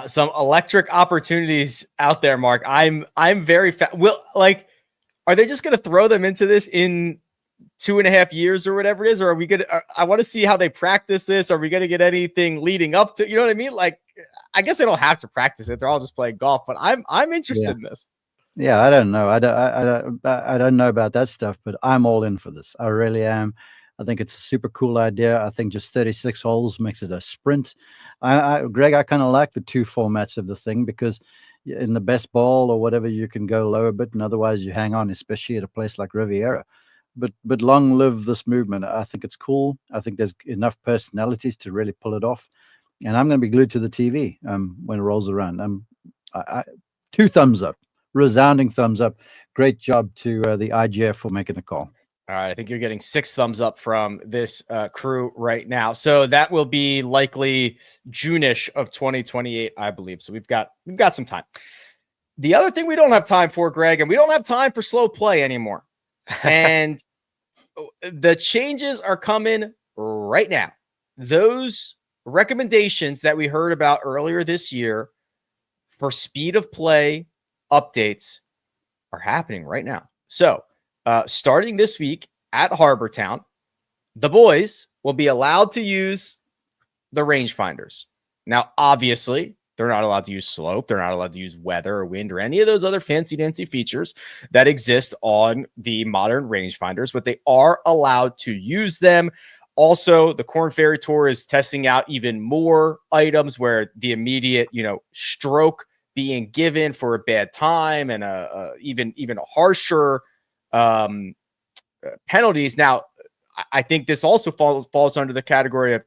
Some electric opportunities out there, Mark. I'm very are they just going to throw them into this in 2.5 years or whatever it is? Or are we going to, I want to see how they practice this. Are we going to get anything leading up to, you know what I mean? Like, I guess they don't have to practice it. They're all just playing golf, but I'm interested in this. Yeah. I don't know. I don't know about that stuff, but I'm all in for this. I really am. I think it's a super cool idea. I think just 36 holes makes it a sprint. Greg, I kind of like the 2 formats of the thing, because in the best ball or whatever, you can go low a bit, and otherwise you hang on, especially at a place like Riviera. But long live this movement. I think it's cool. I think there's enough personalities to really pull it off. And I'm going to be glued to the TV when it rolls around. 2 thumbs up, resounding thumbs up. Great job to the IGF for making the call. All right, I think you're getting 6 thumbs up from this crew right now. So that will be likely June-ish of 2028, I believe. So we've got some time. The other thing we don't have time for, Greg, and we don't have time for slow play anymore. And the changes are coming right now. Those recommendations that we heard about earlier this year for speed of play updates are happening right now. So starting this week at Harbor Town, the boys will be allowed to use the Rangefinders. Now, obviously, they're not allowed to use slope. They're not allowed to use weather or wind or any of those other fancy-dancy features that exist on the modern Rangefinders, but they are allowed to use them. Also, the Korn Ferry Tour is testing out even more items where the immediate, stroke being given for a bad time and even a harsher penalties. Now, I think this also falls under the category of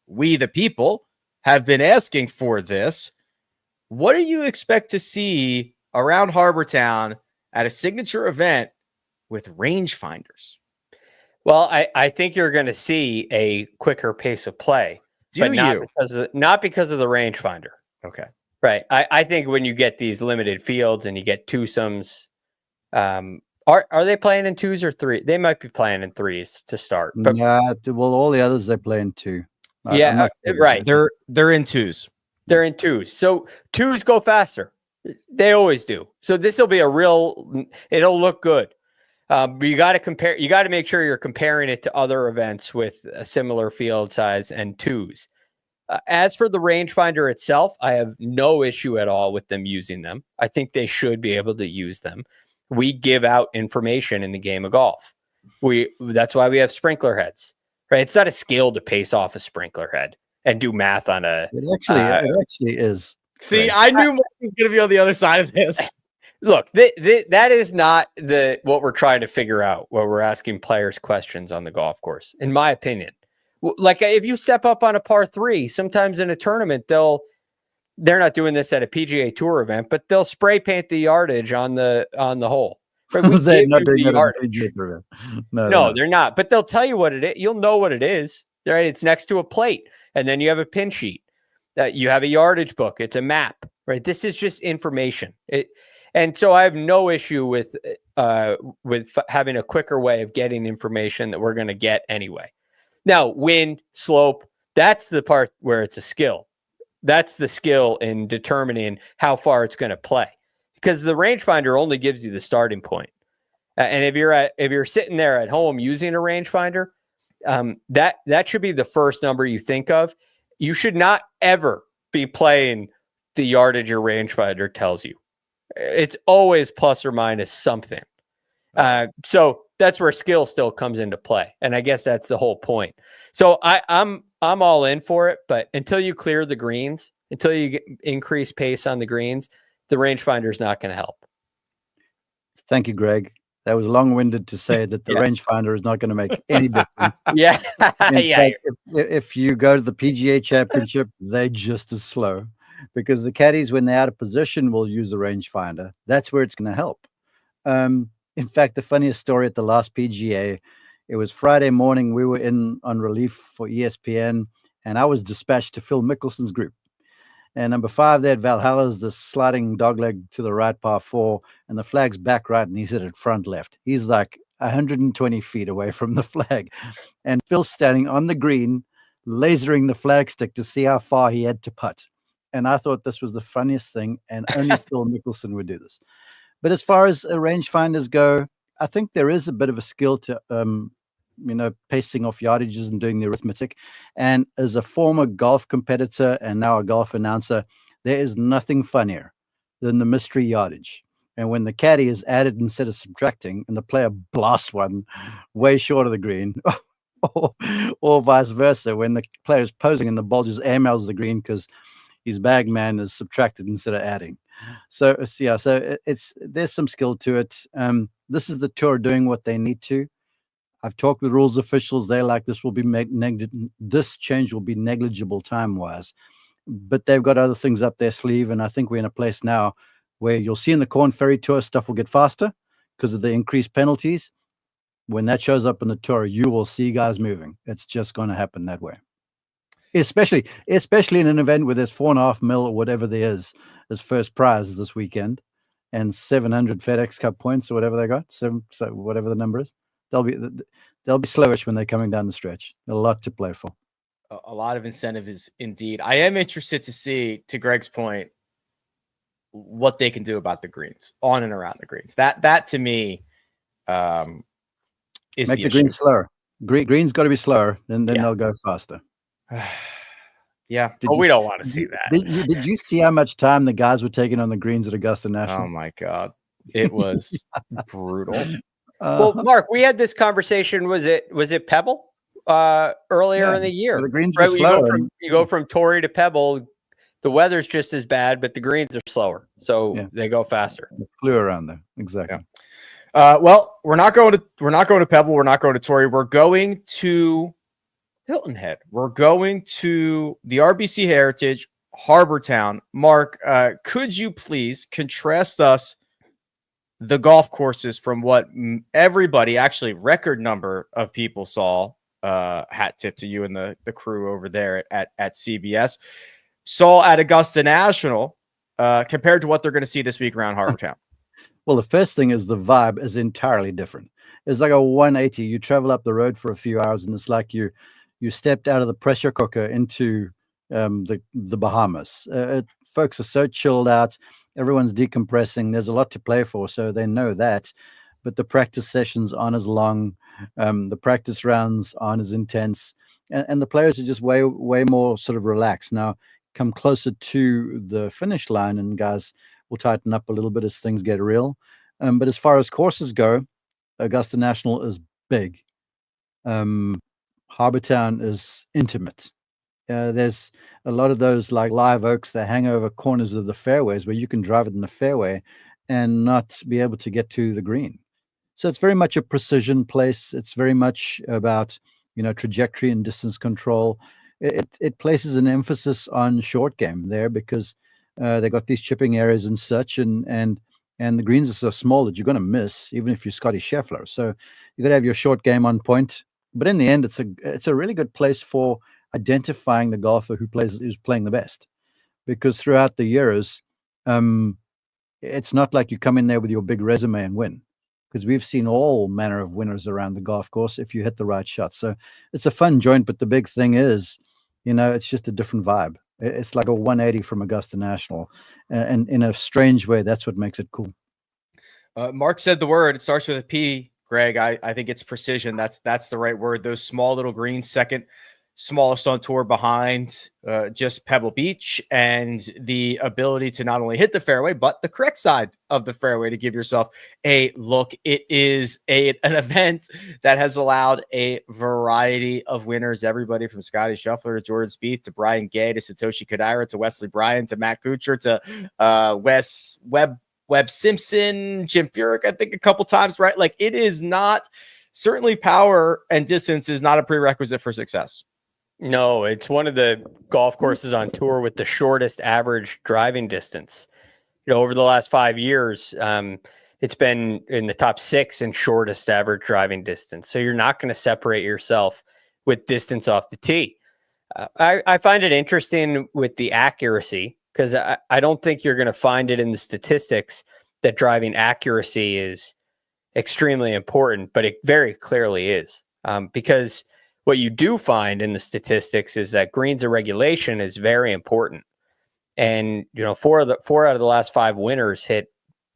we, the people, have been asking for this. What do you expect to see around Harbor Town at a signature event with Rangefinders? Well, I think you're going to see a quicker pace of play, but not because of the rangefinder. Okay. Right. I think when you get these limited fields and you get twosomes, are they playing in 2s or 3s? They might be playing in 3s to start. But well, all the others they play in 2. Yeah, right. They're in 2s. They're in 2s. So 2s go faster. They always do. So this will be it'll look good. But you got to compare. You got to make sure you're comparing it to other events with a similar field size and 2s. As for the rangefinder itself, I have no issue at all with them using them. I think they should be able to use them. We give out information in the game of golf. That's why we have sprinkler heads, right? It's not a skill to pace off a sprinkler head and do math on a. It actually is. See, right? I knew Mike was going to be on the other side of this. Look, that is not what we're trying to figure out when we're asking players questions on the golf course, in my opinion. Like if you step up on a par 3, sometimes in a tournament, they're not doing this at a PGA Tour event, but they'll spray paint the yardage on the hole. Right? They're not doing that at a PGA Tour event. No, they're not. But they'll tell you what it is. You'll know what it is. Right? It's next to a plate, and then you have a pin sheet. You have a yardage book. It's a map. Right? This is just information. And so I have no issue with having a quicker way of getting information that we're going to get anyway. Now, wind, slope, that's the part where it's a skill. That's the skill in determining how far it's going to play, because the rangefinder only gives you the starting point. And if you're sitting there at home using a rangefinder, that should be the first number you think of. You should not ever be playing the yardage your rangefinder tells you. It's always plus or minus something. So that's where skill still comes into play. And I guess that's the whole point. So I'm all in for it, but until you clear the greens, until you increase pace on the greens, the rangefinder is not going to help. Thank you, Greg. That was long-winded to say that the rangefinder is not going to make any difference. Yeah. Fact, if you go to the PGA Championship, they're just as slow, because the caddies, when they're out of position, will use the rangefinder. That's where it's going to help. In fact, the funniest story at the last PGA, it was Friday morning. We were in on relief for ESPN, and I was dispatched to Phil Mickelson's group. And number 5 there at Valhalla's the sliding dogleg to the right, par 4, and the flag's back right, and he's at it front left. He's like 120 feet away from the flag. And Phil's standing on the green, lasering the flagstick to see how far he had to putt. And I thought this was the funniest thing, and only Phil Mickelson would do this. But as far as rangefinders go, I think there is a bit of a skill to, pacing off yardages and doing the arithmetic. And as a former golf competitor and now a golf announcer, there is nothing funnier than the mystery yardage. And when the caddy is added instead of subtracting, and the player blasts one way short of the green, or vice versa, when the player is posing and the ball just airmails the green because his bag man is subtracted instead of adding. So there's some skill to it. This is the tour doing what they need to. I've talked with rules officials. They're like, this change will be negligible time-wise, but they've got other things up their sleeve. And I think we're in a place now where you'll see in the Corn Ferry Tour stuff will get faster because of the increased penalties. When that shows up in the tour, you will see guys moving. It's just going to happen that way. Especially in an event where there's $4.5 million or whatever there is as first prize this weekend, and 700 FedEx Cup points or whatever they got, so whatever the number is. They'll be slowish when they're coming down the stretch. A lot to play for. A lot of incentives indeed. I am interested to see, to Greg's point, what they can do about the greens, on and around the greens. That to me is make the greens slower. Green's got to be slower, then they'll go faster. Yeah. We don't want to see that. Did you see how much time the guys were taking on the greens at Augusta National? Oh my God. It was brutal. Well, Mark, we had this conversation. Was it Pebble earlier in the year? So the greens were slow. You go from Torrey to Pebble, The weather's just as bad, but the greens are slower, so Yeah. they go faster. It flew around there. Exactly. Yeah. Well, we're not going to Pebble. We're not going to Torrey. We're going to Hilton Head. We're going to the RBC Heritage, Harbor Town. Mark, could you please contrast us the golf courses from what everybody, actually record number of people saw, hat tip to you and the crew over there at CBS, saw at Augusta National, compared to what they're going to see this week around Harbor Town? Well, the first thing is the vibe is entirely different. It's like a 180. You travel up the road for a few hours, and it's like you stepped out of the pressure cooker into the Bahamas. Folks are so chilled out. Everyone's decompressing. There's a lot to play for, so they know that. But the practice sessions aren't as long. The practice rounds aren't as intense, and the players are just way more sort of relaxed. Now, come closer to the finish line, and guys will tighten up a little bit as things get real. But as far as courses go, Augusta National is big. Harbor Town is intimate. There's a lot of those like live oaks that hang over corners of the fairways where you can drive it in the fairway and not be able to get to the green. So it's very much a precision place. It's very much about, trajectory and distance control. It places an emphasis on short game there because they got these chipping areas and such, and the greens are so small that you're going to miss even if you're Scotty Scheffler. So you got to have your short game on point. But in the end, it's a really good place for identifying the golfer who's playing the best, because throughout the years, it's not like you come in there with your big resume and win, because we've seen all manner of winners around the golf course if you hit the right shot. So it's a fun joint, but the big thing is, it's just a different vibe. It's like a 180 from Augusta National, and in a strange way, that's what makes it cool. Mark said the word. It starts with a P. Greg, I think it's precision. That's the right word. Those small little greens, second smallest on tour behind just Pebble Beach, and the ability to not only hit the fairway, but the correct side of the fairway to give yourself a look. It is an event that has allowed a variety of winners, everybody from Scotty Scheffler to Jordan Spieth to Brian Gay to Satoshi Kodaira to Wesley Bryan to Matt Kuchar to Webb Simpson, Jim Furyk, I think a couple times, right? Like, it is not, certainly power and distance is not a prerequisite for success. No, it's one of the golf courses on tour with the shortest average driving distance. Over the last 5 years, it's been in the top 6 in shortest average driving distance. So you're not going to separate yourself with distance off the tee. I find it interesting with the accuracy, because I don't think you're going to find it in the statistics that driving accuracy is extremely important, but it very clearly is. Because what you do find in the statistics is that greens of regulation is very important. And, four out of the last 5 winners hit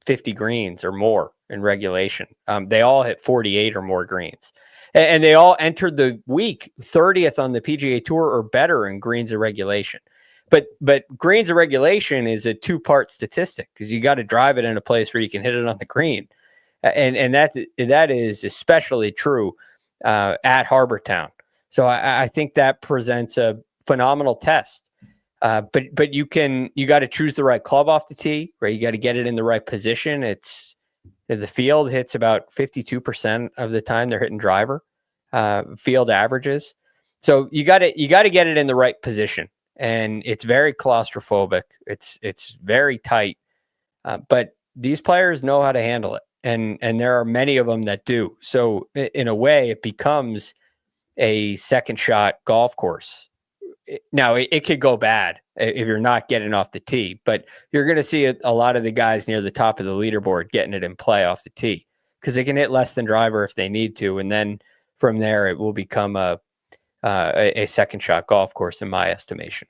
50 greens or more in regulation. They all hit 48 or more greens. And they all entered the week 30th on the PGA Tour or better in greens of regulation. But greens of regulation is a 2-part statistic, because you got to drive it in a place where you can hit it on the green. And that is especially true at Harbor Town. So I think that presents a phenomenal test. But you got to choose the right club off the tee, right? You got to get it in the right position. The field hits about 52% of the time they're hitting driver, field averages. So you got to get it in the right position, and it's very claustrophobic. It's very tight, but these players know how to handle it, and there are many of them that do. So in a way, it becomes a second shot golf course. Now, it could go bad if you're not getting off the tee, but you're going to see a lot of the guys near the top of the leaderboard getting it in play off the tee, because they can hit less than driver if they need to. And then from there, it will become a second shot golf course, in my estimation.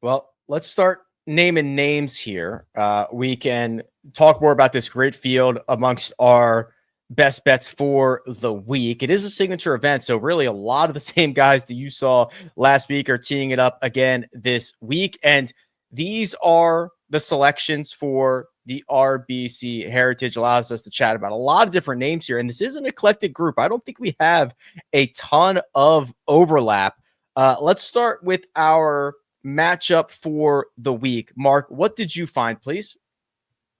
Well, let's start naming names here. We can talk more about this great field amongst our best bets for the week. It is a signature event, so really a lot of the same guys that you saw last week are teeing it up again this week. And these are the selections for the RBC Heritage. Allows us to chat about a lot of different names here. And this is an eclectic group. I don't think we have a ton of overlap. Let's start with our matchup for the week. Mark, what did you find, please?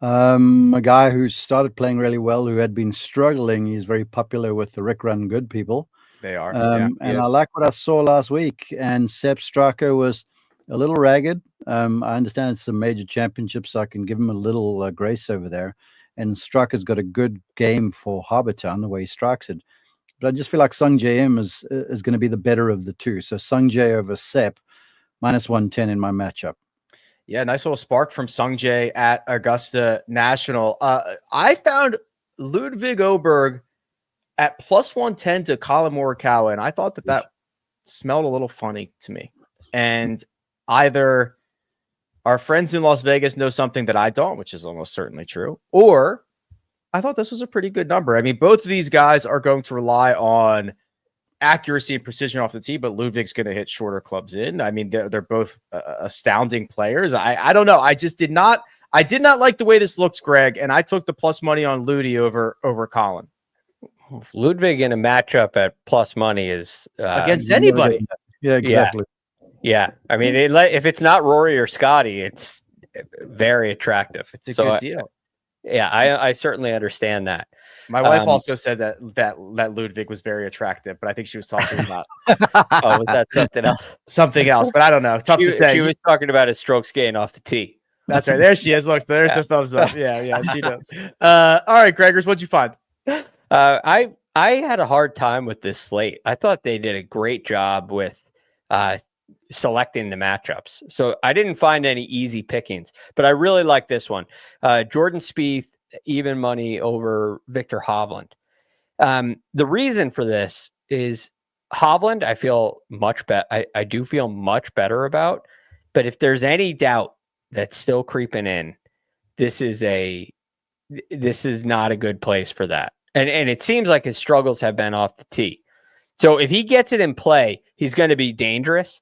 A guy who started playing really well, who had been struggling. He's very popular with the Rick Run Good people. They are. And I like what I saw last week. And Sepp Straka was a little ragged. I understand it's a major championship, so I can give him a little grace over there. And Straka's got a good game for Harbortown, the way he strikes it. But I just feel like Sung Jae Im is going to be the better of the two. So Sung Jae over Sepp, -110 in my matchup. Yeah, nice little spark from Sung Jae at Augusta National. I found Ludwig Oberg at +110 to Colin Morikawa, and I thought that smelled a little funny to me. And either our friends in Las Vegas know something that I don't, which is almost certainly true, or I thought this was a pretty good number. I mean, both of these guys are going to rely on accuracy and precision off the tee, but Ludwig's going to hit shorter clubs in. I mean, they're both astounding players. I don't know. I did not like the way this looks, Greg, and I took the plus money on Ludi over Colin. Ludwig in a matchup at plus money is against anybody. Yeah, exactly. Yeah. I mean, if it's not Rory or Scotty, it's very attractive. It's a good deal. Yeah, I certainly understand that. My wife also said that Ludwig was very attractive, but I think she was talking about was that something else? Something else, but I don't know. Tough to say. She was talking about his strokes gain off the tee. That's right. There she is. Look, there's the thumbs up. Yeah, she does. All right, Gregors, what'd you find? I had a hard time with this slate. I thought they did a great job with selecting the matchups. So I didn't find any easy pickings, but I really like this one. Jordan Spieth, even money over Victor Hovland. The reason for this is Hovland, I feel much better. I do feel much better about, but if there's any doubt that's still creeping in, this is not a good place for that. And it seems like his struggles have been off the tee. So if he gets it in play, he's going to be dangerous.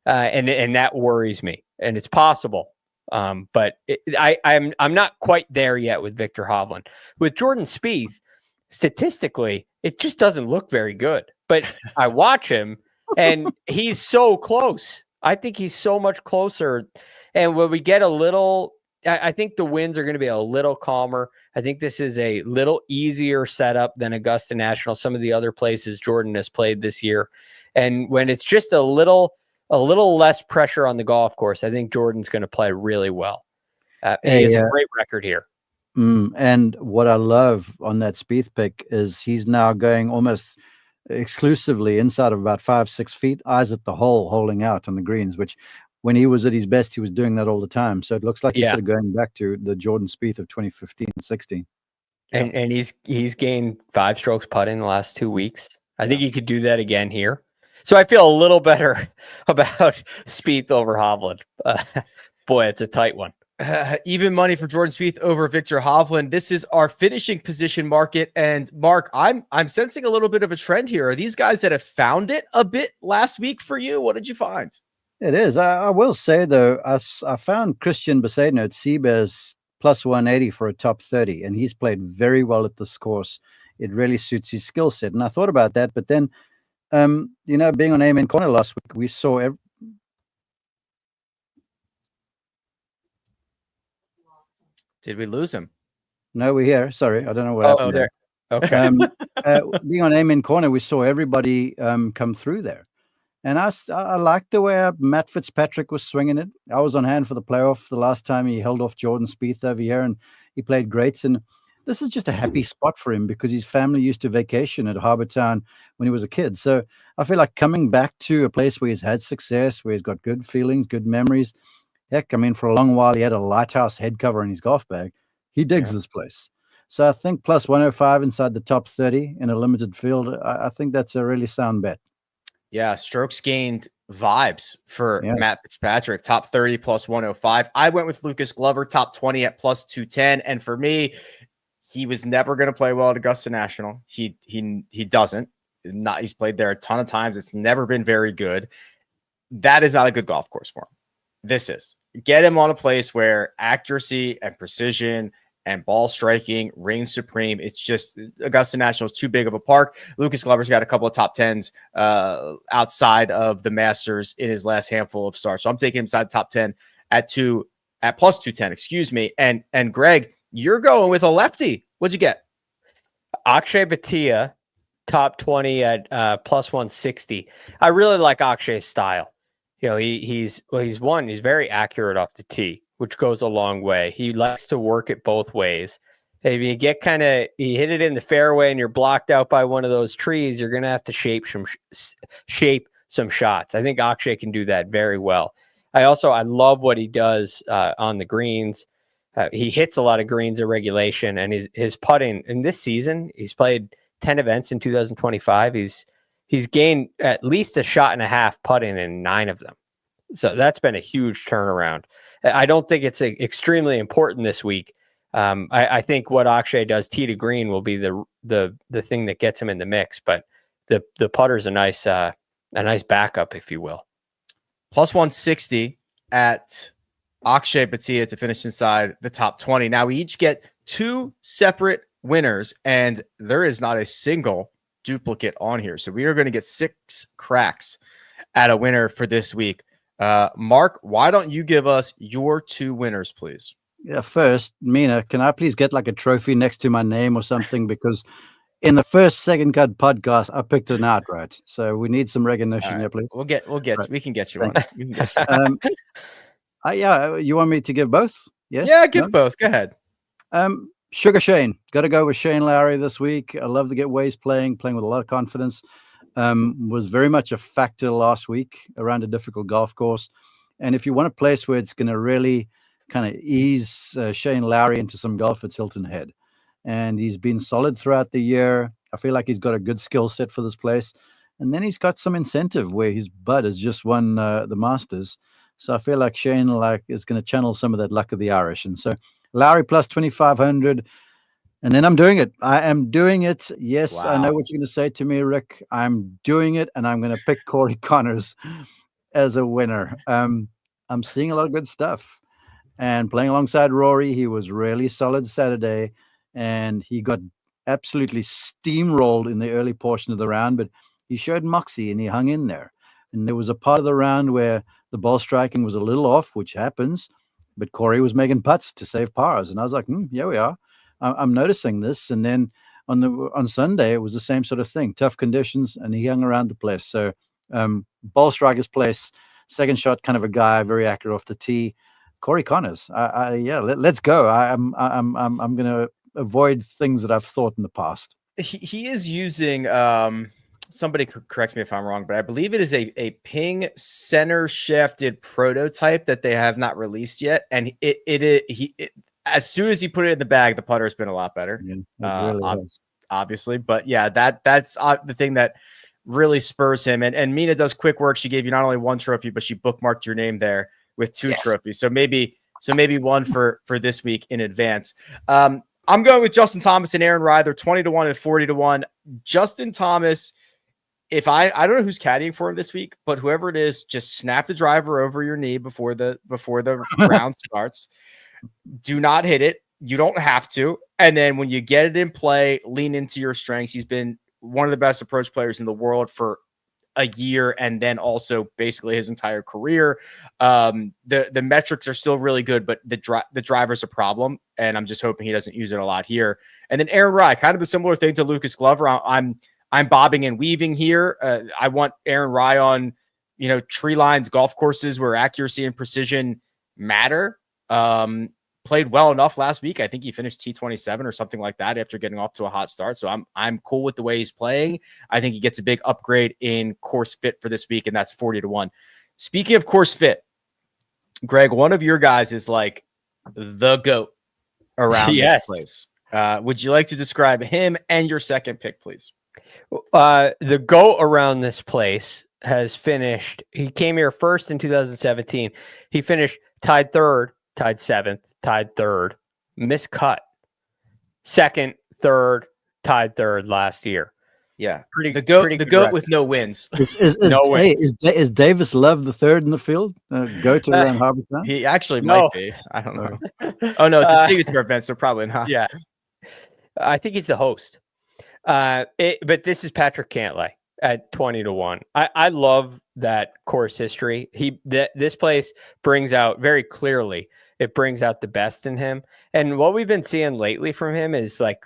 And that worries me, and it's possible. But I'm not quite there yet with Victor Hovland. With Jordan Spieth, statistically, it just doesn't look very good. But I watch him, and he's so close. I think he's so much closer. And when we get a little, I think the winds are going to be a little calmer. I think this is a little easier setup than Augusta National, some of the other places Jordan has played this year. And when it's just a little less pressure on the golf course, I think Jordan's going to play really well. He has a great record here. And what I love on that Spieth pick is he's now going almost exclusively inside of about 5-6 feet, eyes at the hole, holding out on the greens, which when he was at his best, he was doing that all the time. So it looks like he's sort of going back to the Jordan Spieth of 2015-16. And he's gained 5 strokes putting in the last 2 weeks. I think he could do that again here. So I feel a little better about Spieth over Hovland. Boy, it's a tight one. Even money for Jordan Spieth over Victor Hovland. This is our finishing position market. And Mark, I'm sensing a little bit of a trend here. Are these guys that have found it a bit last week for you? What did you find? It is. I will say, though, I found Christian Besaidon at Seabears +180 for a top 30, and he's played very well at this course. It really suits his skill set. And I thought about that, but then, being on Amen Corner last week, we saw Did we lose him? No, we're here. Sorry, I don't know what happened there. Okay. Being on Amen Corner, we saw everybody come through there. And I liked the way Matt Fitzpatrick was swinging it. I was on hand for the playoff the last time he held off Jordan Spieth over here, and he played great. And this is just a happy spot for him because his family used to vacation at Harbortown when he was a kid. So I feel like coming back to a place where he's had success, where he's got good feelings, good memories. Heck, I mean, for a long while, he had a Lighthouse head cover in his golf bag. He digs this place. So I think +105 inside the top 30 in a limited field, I think that's a really sound bet. Yeah, strokes gained vibes for Matt Fitzpatrick, top 30 +105. I went with Lucas Glover, top 20 at +210. And for me, he was never going to play well at Augusta National. He doesn't. He's played there a ton of times. It's never been very good. That is not a good golf course for him. This is. Get him on a place where accuracy and precision and ball striking reigns supreme. It's just Augusta National is too big of a park. Lucas Glover's got a couple of top 10s outside of the Masters in his last handful of starts. So I'm taking him inside top 10 at plus 210, excuse me. And Greg, you're going with a lefty. What'd you get? Akshay Bhatia, top 20 at plus 160. I really like Akshay's style. You know, he's very accurate off the tee, which goes a long way. He likes to work it both ways. If you you hit it in the fairway and you're blocked out by one of those trees, you're going to have to shape some shots. I think Akshay can do that very well. I love what he does on the greens. He hits a lot of greens in regulation, and his putting in this season, he's played 10 events in 2025. He's gained at least a shot and a half putting in 9 of them. So that's been a huge turnaround. I don't think it's extremely important this week. I think what Akshay does tee to green will be the thing that gets him in the mix, but the putter's a nice backup, if you will. Plus 160 at Akshay Bhatia to finish inside the top 20. Now we each get 2 separate winners, and there is not a single duplicate on here. So we are going to get 6 cracks at a winner for this week. Mark, why don't you give us your 2 winners, please? Yeah, first, Mina, can I please get like a trophy next to my name or something? Because in the first Second Cut podcast, I picked an outright. So we need some recognition here, please. We'll get right. We can get you one. We can get you one. Yeah, you want me to give both? Yes. Yeah, give both. Go ahead. Sugar Shane. Got to go with Shane Lowry this week. I love the get ways playing with a lot of confidence. Was very much a factor last week around a difficult golf course. And if you want a place where it's going to really kind of ease Shane Lowry into some golf, it's Hilton Head. And he's been solid throughout the year. I feel like he's got a good skill set for this place. And then he's got some incentive where his bud has just won the Masters. So I feel like Shane is going to channel some of that luck of the Irish. And so Lowry plus 2,500. And then I'm doing it. I am doing it. Yes, wow. I know what you're going to say to me, Rick. I'm doing it, and I'm going to pick Corey Connors as a winner. I'm seeing a lot of good stuff. And playing alongside Rory, he was really solid Saturday, and he got absolutely steamrolled in the early portion of the round, but he showed moxie, and he hung in there. And there was a part of the round where the ball striking was a little off, which happens, but Corey was making putts to save pars. And I was like, here we are. I'm noticing this. And then on Sunday, it was the same sort of thing, tough conditions, and he hung around the place. So ball striker's place, second shot kind of a guy, very accurate off the tee. Corey Connors. Let's go. I'm going to avoid things that I've thought in the past. He is using somebody correct me if I'm wrong, but I believe it is a ping center shafted prototype that they have not released yet. And as soon as he put it in the bag, the putter has been a lot better, obviously. But yeah, that's the thing that really spurs him. And Mina does quick work. She gave you not only 1 trophy, but she bookmarked your name there with 2 trophies. So maybe one for this week in advance. I'm going with Justin Thomas and Aaron Rye. They're 20-1 and 40-1. Justin Thomas, I don't know who's caddying for him this week, but whoever it is, just snap the driver over your knee before the round starts. Do not hit it. You don't have to. And then when you get it in play, lean into your strengths. He's been one of the best approach players in the world for a year, and then also basically his entire career. The metrics are still really good, but the driver's a problem, and I'm just hoping he doesn't use it a lot here. And then Aaron Rye, kind of a similar thing to Lucas Glover. I'm bobbing and weaving here. I want Aaron Rye on, tree lines, golf courses where accuracy and precision matter. Played well enough last week. I think he finished T27 or something like that after getting off to a hot start. So I'm cool with the way he's playing. I think he gets a big upgrade in course fit for this week, and that's 40-1. Speaking of course fit, Greg, one of your guys is like the GOAT around this place. Would you like to describe him and your second pick, please? The GOAT around this place has finished. He came here first in 2017. He finished tied third, tied 7th, tied 3rd, miscut 2nd, 3rd, tied 3rd last year. Yeah, Pretty the pretty goat good record. with no wins. No way. Is Davis Love the third in the field? Goat around Harbour Town? He actually No. might be. I don't know. Oh no, it's a signature event, so probably not. Yeah, I think he's the host. But this is Patrick Cantlay at 20-1. I love that course history. This place brings out very clearly. It brings out the best in him. And what we've been seeing lately from him is like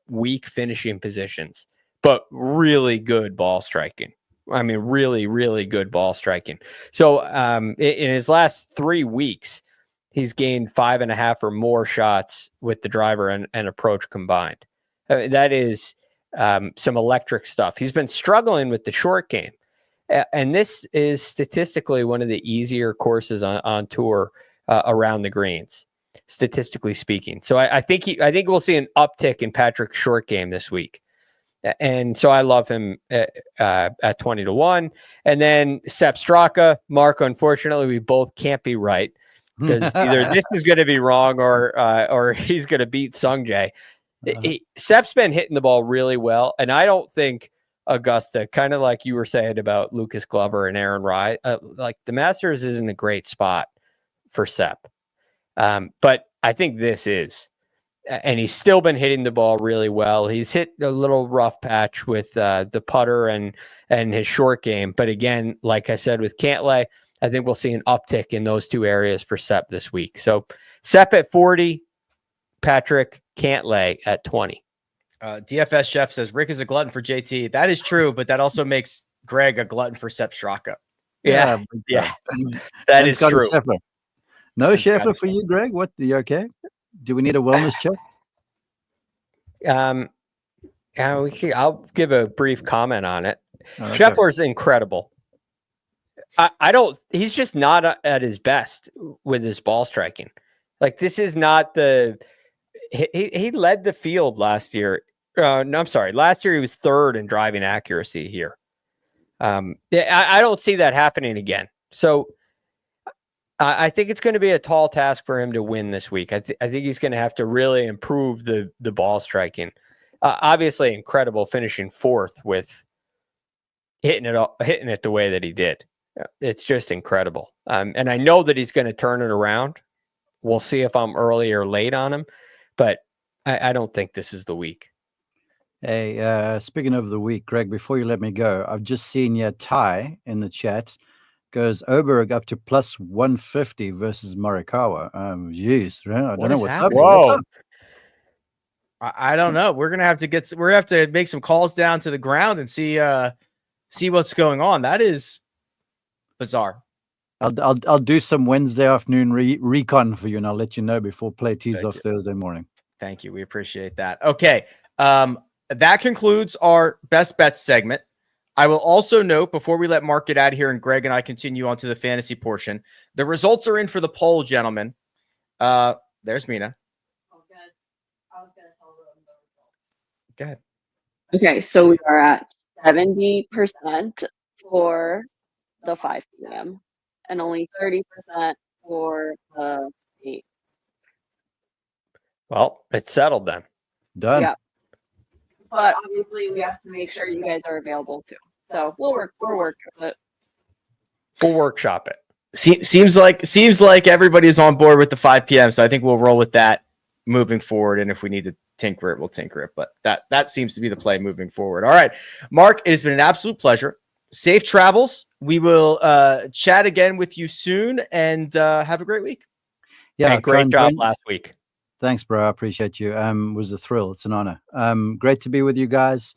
weak finishing positions, but really good ball striking. I mean, really, really good ball striking. So in his last 3 weeks, he's gained 5.5 or more shots with the driver and approach combined. That is some electric stuff. He's been struggling with the short game. And this is statistically one of the easier courses on tour around the greens, statistically speaking. So I think we'll see an uptick in Patrick's short game this week. And so I love him at 20-1. And then Sepp Straka, Mark, unfortunately, we both can't be right because either this is going to be wrong or he's going to beat Sungjae. Sepp's been hitting the ball really well. And I don't think Augusta, kind of like you were saying about Lucas Glover and Aaron Rai, like the Masters isn't a great spot for Sepp. But I think this is. And he's still been hitting the ball really well. He's hit a little rough patch with the putter and his short game. But again, like I said with Cantlay, I think we'll see an uptick in those two areas for Sepp this week. So Sepp at 40, Patrick Cantlay at 20. DFS Chef says Rick is a glutton for JT. That is true, but that also makes Greg a glutton for Sepp Straka. Yeah. That is true. No Scheffler for you, Greg? What? Are you okay? Do we need a wellness check? I'll give a brief comment on it. Okay. Scheffler's incredible. He's just not at his best with his ball striking. Like this is not he led the field last year. No, I'm sorry. Last year he was third in driving accuracy here. I don't see that happening again. So I think it's going to be a tall task for him to win this week. I think he's going to have to really improve the ball striking. Obviously, incredible finishing fourth with hitting it the way that he did. It's just incredible. And I know that he's going to turn it around. We'll see if I'm early or late on him, but I don't think this is the week. Hey, speaking of the week, Greg, before you let me go, I've just seen your Ty in the chat. Goes Oberg up to plus 150 versus Morikawa. Geez, I don't know what's up. Whoa. I don't know. We're gonna have to make some calls down to the ground and see what's going on. That is bizarre. I'll do some Wednesday afternoon recon for you, and I'll let you know before play tees off Thursday morning. Thank you. We appreciate that. Okay, that concludes our best bets segment. I will also note before we let Mark get out of here and Greg and I continue on to the fantasy portion, the results are in for the poll, gentlemen. There's Mina. Oh, good. I was going to tell them the results. Go ahead. Okay, so we are at 70% for the 5 p.m. and only 30% for the 8. Well, it's settled then. Done. Yeah. But obviously, we have to make sure you guys are available too. So we'll work with it. We'll workshop it. Seems like everybody's on board with the 5 p.m. So I think we'll roll with that moving forward. And if we need to tinker it, we'll tinker it. But that seems to be the play moving forward. All right, Mark, it has been an absolute pleasure. Safe travels. We will chat again with you soon, and have a great week. Yeah, great job last week. Thanks, bro. I appreciate you. It was a thrill. It's an honor. Great to be with you guys.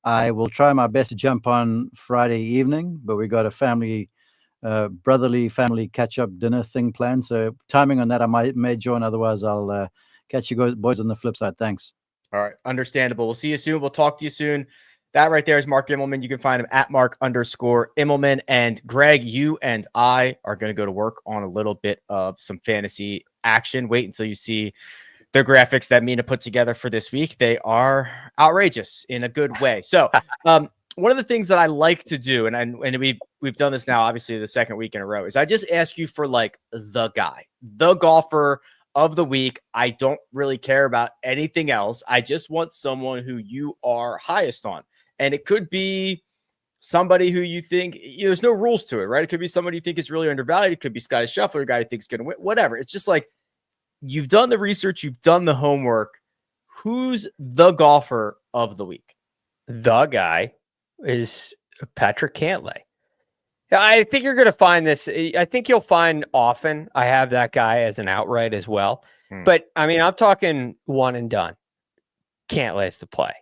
I will try my best to jump on Friday evening, but we got a brotherly family catch-up dinner thing planned. So timing on that, I may join. Otherwise, I'll catch you boys on the flip side. Thanks. All right. Understandable. We'll see you soon. We'll talk to you soon. That right there is Mark Immelman. You can find him at Mark_Immelman. And Greg, you and I are going to go to work on a little bit of some fantasy action. Wait until you see the graphics that Mina put together for this week. They are outrageous in a good way. So one of the things that I like to do, and we've done this now, obviously the second week in a row, is I just ask you for like the guy, the golfer of the week. I don't really care about anything else. I just want someone who you are highest on. And it could be somebody who you think, there's no rules to it, right? It could be somebody you think is really undervalued. It could be Scotty Scheffler, a guy you think is going to win, whatever. It's just like, you've done the research, you've done the homework. Who's the golfer of the week? The guy is Patrick Cantlay. I think you're going to find this. I think you'll find often I have that guy as an outright as well. But I mean, I'm talking one and done. Cantlay's to play.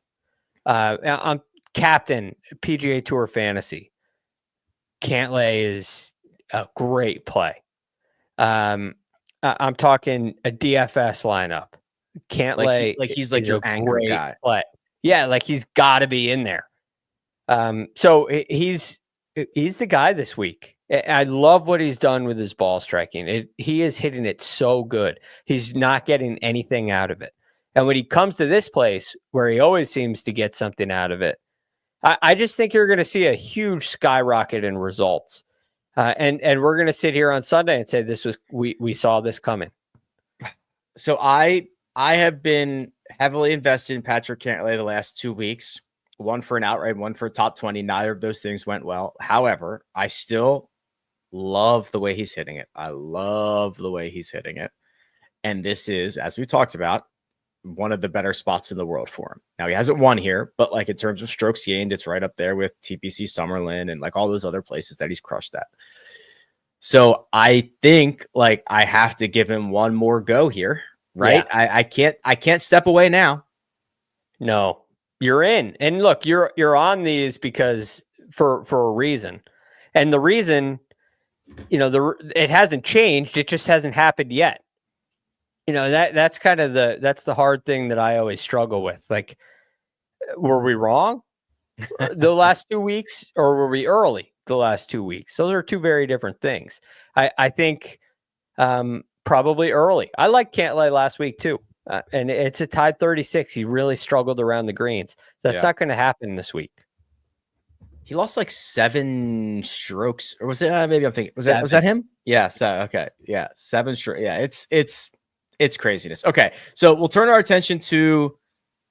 I'm captain PGA Tour Fantasy. Cantlay is a great play. I'm talking a DFS lineup. Cantlay, he's like your anchor guy. Play. Yeah, like he's got to be in there. So he's the guy this week. I love what he's done with his ball striking. He is hitting it so good. He's not getting anything out of it. And when he comes to this place where he always seems to get something out of it, I just think you're going to see a huge skyrocket in results. And we're going to sit here on Sunday and say we saw this coming. So I have been heavily invested in Patrick Cantlay the last 2 weeks. One for an outright, one for a top 20. Neither of those things went well. However, I still love the way he's hitting it. I love the way he's hitting it. And this is, as we talked about, one of the better spots in the world for him. Now, he hasn't won here, but like in terms of strokes gained, it's right up there with TPC Summerlin and like all those other places that he's crushed at. So I think like I have to give him one more go here, right? Yeah. I can't step away now. No, you're in. And look, you're on these because for a reason. And the reason, it hasn't changed. It just hasn't happened yet. That's kind of that's the hard thing that I always struggle with. Like, were we wrong the last 2 weeks, or were we early the last 2 weeks? Those are two very different things. I think probably early. I liked Cantlay last week too. And it's a tied 36. He really struggled around the greens. That's not going to happen this week. He lost like 7 strokes, or was it? Maybe I'm thinking was that him? Yeah. So okay. Yeah. 7 strokes. Yeah. It's craziness. Okay. So we'll turn our attention to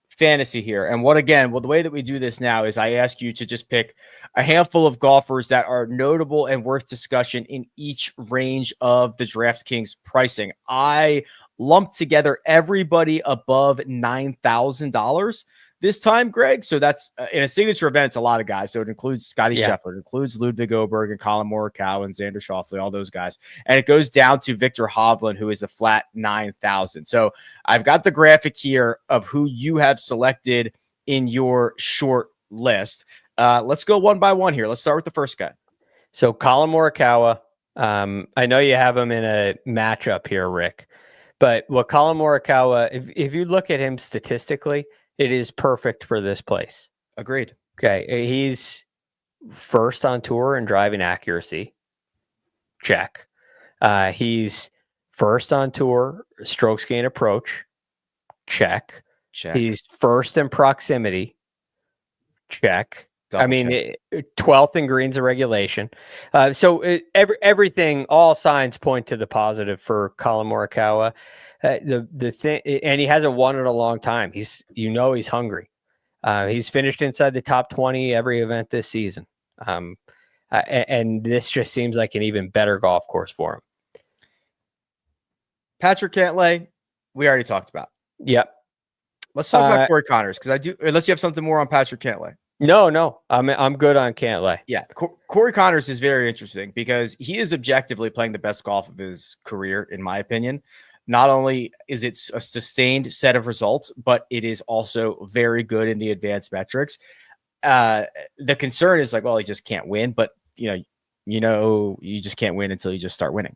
fantasy here. And the way that we do this now is I ask you to just pick a handful of golfers that are notable and worth discussion in each range of the DraftKings pricing. I lumped together everybody above $9,000 this time, Greg. So that's in a signature event, it's a lot of guys. So it includes Scotty Scheffler, it includes Ludwig Oberg and Colin Morikawa and Xander Schauffele, all those guys. And it goes down to Victor Hovland, who is a flat 9,000. So I've got the graphic here of who you have selected in your short list. Let's go one by one here. Let's start with the first guy. So Colin Morikawa, I know you have him in a matchup here, Rick, but what Colin Morikawa, if you look at him statistically, it is perfect for this place. Agreed. Okay. He's first on tour in driving accuracy. Check. He's first on tour, strokes gain approach. Check. He's first in proximity. Check. Double check. 12th in greens of regulation. So everything, all signs point to the positive for Colin Morikawa. The thing, and he hasn't won in a long time. He's hungry. He's finished inside the top 20 every event this season. And this just seems like an even better golf course for him. Patrick Cantlay, we already talked about. Yep. Let's talk about Corey Connors, because I do, unless you have something more on Patrick Cantlay. No, I'm good on Cantlay. Yeah, Corey Connors is very interesting because he is objectively playing the best golf of his career, in my opinion. Not only is it a sustained set of results, but it is also very good in the advanced metrics. The concern is like, well, he just can't win, but you just can't win until you just start winning.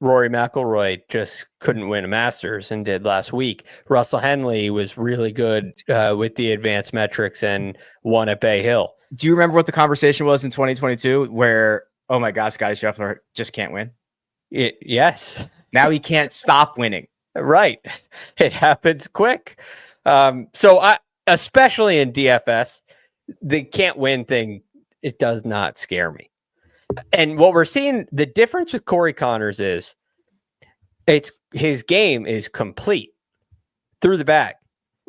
Rory McIlroy just couldn't win a Masters and did last week. Russell Henley was really good with the advanced metrics and won at Bay Hill. Do you remember what the conversation was in 2022 where, oh my God, Scotty Scheffler just can't win? Yes. Now he can't stop winning. Right. It happens quick. So especially in DFS, the can't win thing, it does not scare me. And what we're seeing, the difference with Corey Connors is his game is complete through the bag.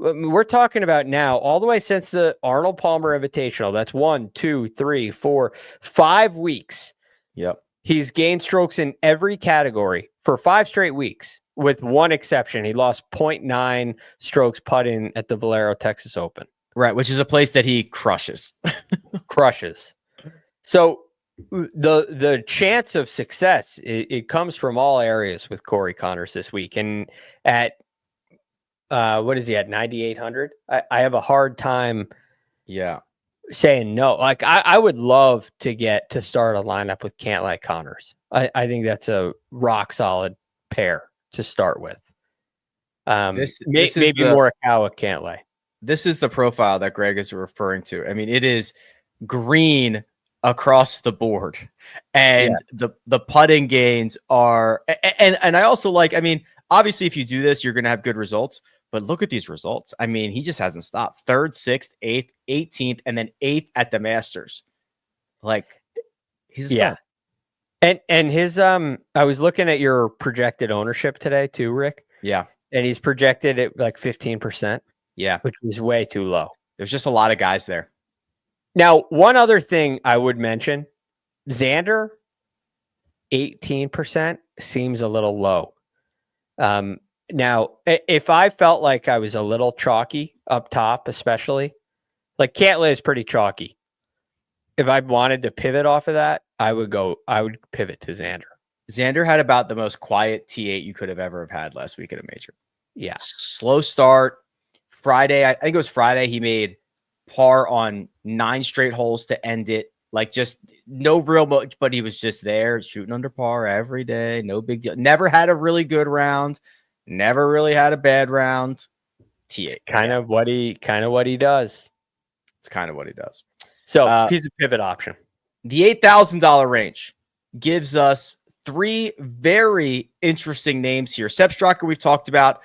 we're talking about now, all the way since the Arnold Palmer Invitational. That's 1, 2, 3, 4, 5 weeks. Yep. He's gained strokes in every category for 5 straight weeks, with one exception. He lost 0.9 strokes putting at the Valero Texas Open. Right, which is a place that he crushes. Crushes. So the chance of success, it comes from all areas with Corey Connors this week. And at what is he at, 9,800? I have a hard time saying no. Like I would love to get to start a lineup with Cantlay Connors. I think that's a rock solid pair to start with. This maybe Morikawa Cantlay. This is the profile that Greg is referring to. I mean, it is green across the board, and the putting gains are, and I also like, I mean, obviously if you do this, you're going to have good results, but look at these results. I mean, he just hasn't stopped. 3rd, 6th, 8th, 18th, and then 8th at the Masters. Like, he's a stud. And his, I was looking at your projected ownership today too, Rick. Yeah. And he's projected at like 15%. Yeah. Which is way too low. There's just a lot of guys there. Now, one other thing I would mention, Xander, 18% seems a little low. Now, if I felt like I was a little chalky up top, especially, like Cantlay is pretty chalky. If I wanted to pivot off of that, I would pivot to Xander. Xander had about the most quiet T8 you could have ever had last week at a major. Yeah. Slow start. Friday, I think it was Friday, he made par on 9 straight holes to end it. Like, just no real much, but he was just there shooting under par every day. No big deal. Never had a really good round. Never really had a bad round. T8. Kind of what he does. It's kind of what he does. So he's a pivot option. The $8,000 range gives us 3 very interesting names here. Sepp Straka, we've talked about